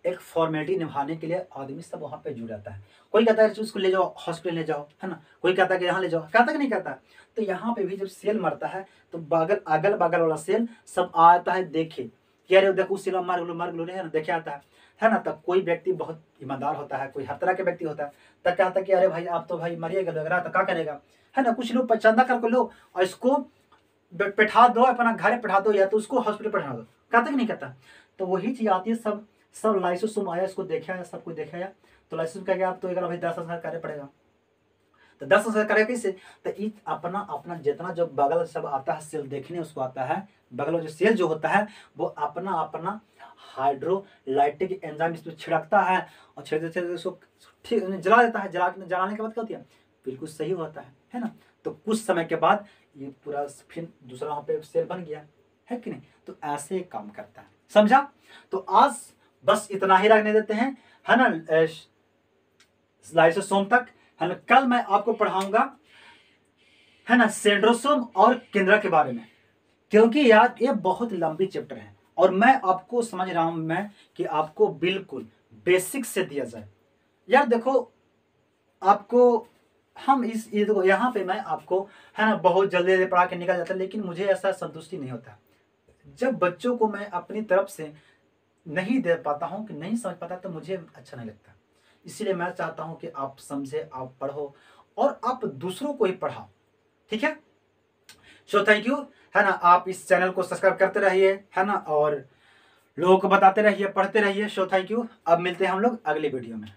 एक फॉर्मेलिटी निभाने के लिए आदमी सब वहाँ पे जुड़ जाता है। कोई कहता है उसको ले जाओ हॉस्पिटल ले जाओ है ना, कोई कहता है कि यहाँ ले जाओ, कहता कि नहीं कहता। तो यहाँ पे भी जब सेल मरता है तो बगल अगल बगल वाला सेल सब आता है देखे कि अरे देखो उस सेल मर गलो है ना, देखे आता है ना। तब कोई व्यक्ति बहुत ईमानदार होता है, कोई हर तरह के व्यक्ति होता है, तब कहता है कि अरे भाई आप तो भाई मरिएगा लग रहा तो क्या करेगा है ना। कुछ लोग चंदा करके लो और इसको बैठा दो, अपना घर बैठा दो या तो उसको हॉस्पिटल बैठा दो, कहता कि नहीं कहता। तो वही चीज आती है, सब लाइसेंस आया, इसको देखा है, सबको देखा है, तो लाइसेंस का आप तो एक भाई 10,000 कार्य पड़ेगा, तो 10,000 कार्य कैसे, तो अपना अपना जितना जो बगल सब आता है सेल देखने उसको आता है, बगल जो सेल जो होता है वो अपना अपना हाइड्रोलाइटिक एंजाइम इस पर छिड़कता है और छिड़कते उसको ठीक जला देता है। जलाने के बाद क्या होती है, बिल्कुल सही होता है ना। तो कुछ समय के बाद ये पूरा फिर दूसरा वहाँ पे सेल बन गया है कि नहीं। तो ऐसे ही काम करता है, समझा। तो आज बस इतना ही रखने देते हैं है ना, लाइसोसोम तक है ना। कल मैं आपको पढ़ाऊंगा है ना सेंट्रोसोम और केंद्रा के बारे में, क्योंकि यार ये बहुत लंबी चैप्टर है और मैं आपको समझ रहा हूं मैं कि आपको बिल्कुल बेसिक से दिया जाए। यार देखो आपको हम ये देखो यहाँ पे मैं आपको है ना बहुत जल्दी पढ़ा के निकल जाता, लेकिन मुझे ऐसा संतुष्टि नहीं होता जब बच्चों को मैं अपनी तरफ से नहीं दे पाता हूँ, कि नहीं समझ पाता, तो मुझे अच्छा नहीं लगता। इसीलिए मैं चाहता हूँ कि आप समझे, आप पढ़ो और आप दूसरों को ही पढ़ाओ, ठीक है। सो थैंक यू है ना। आप इस चैनल को सब्सक्राइब करते रहिए है ना, और लोगों को बताते रहिए, पढ़ते रहिए। So thank you. अब मिलते हैं हम लोग अगली वीडियो में।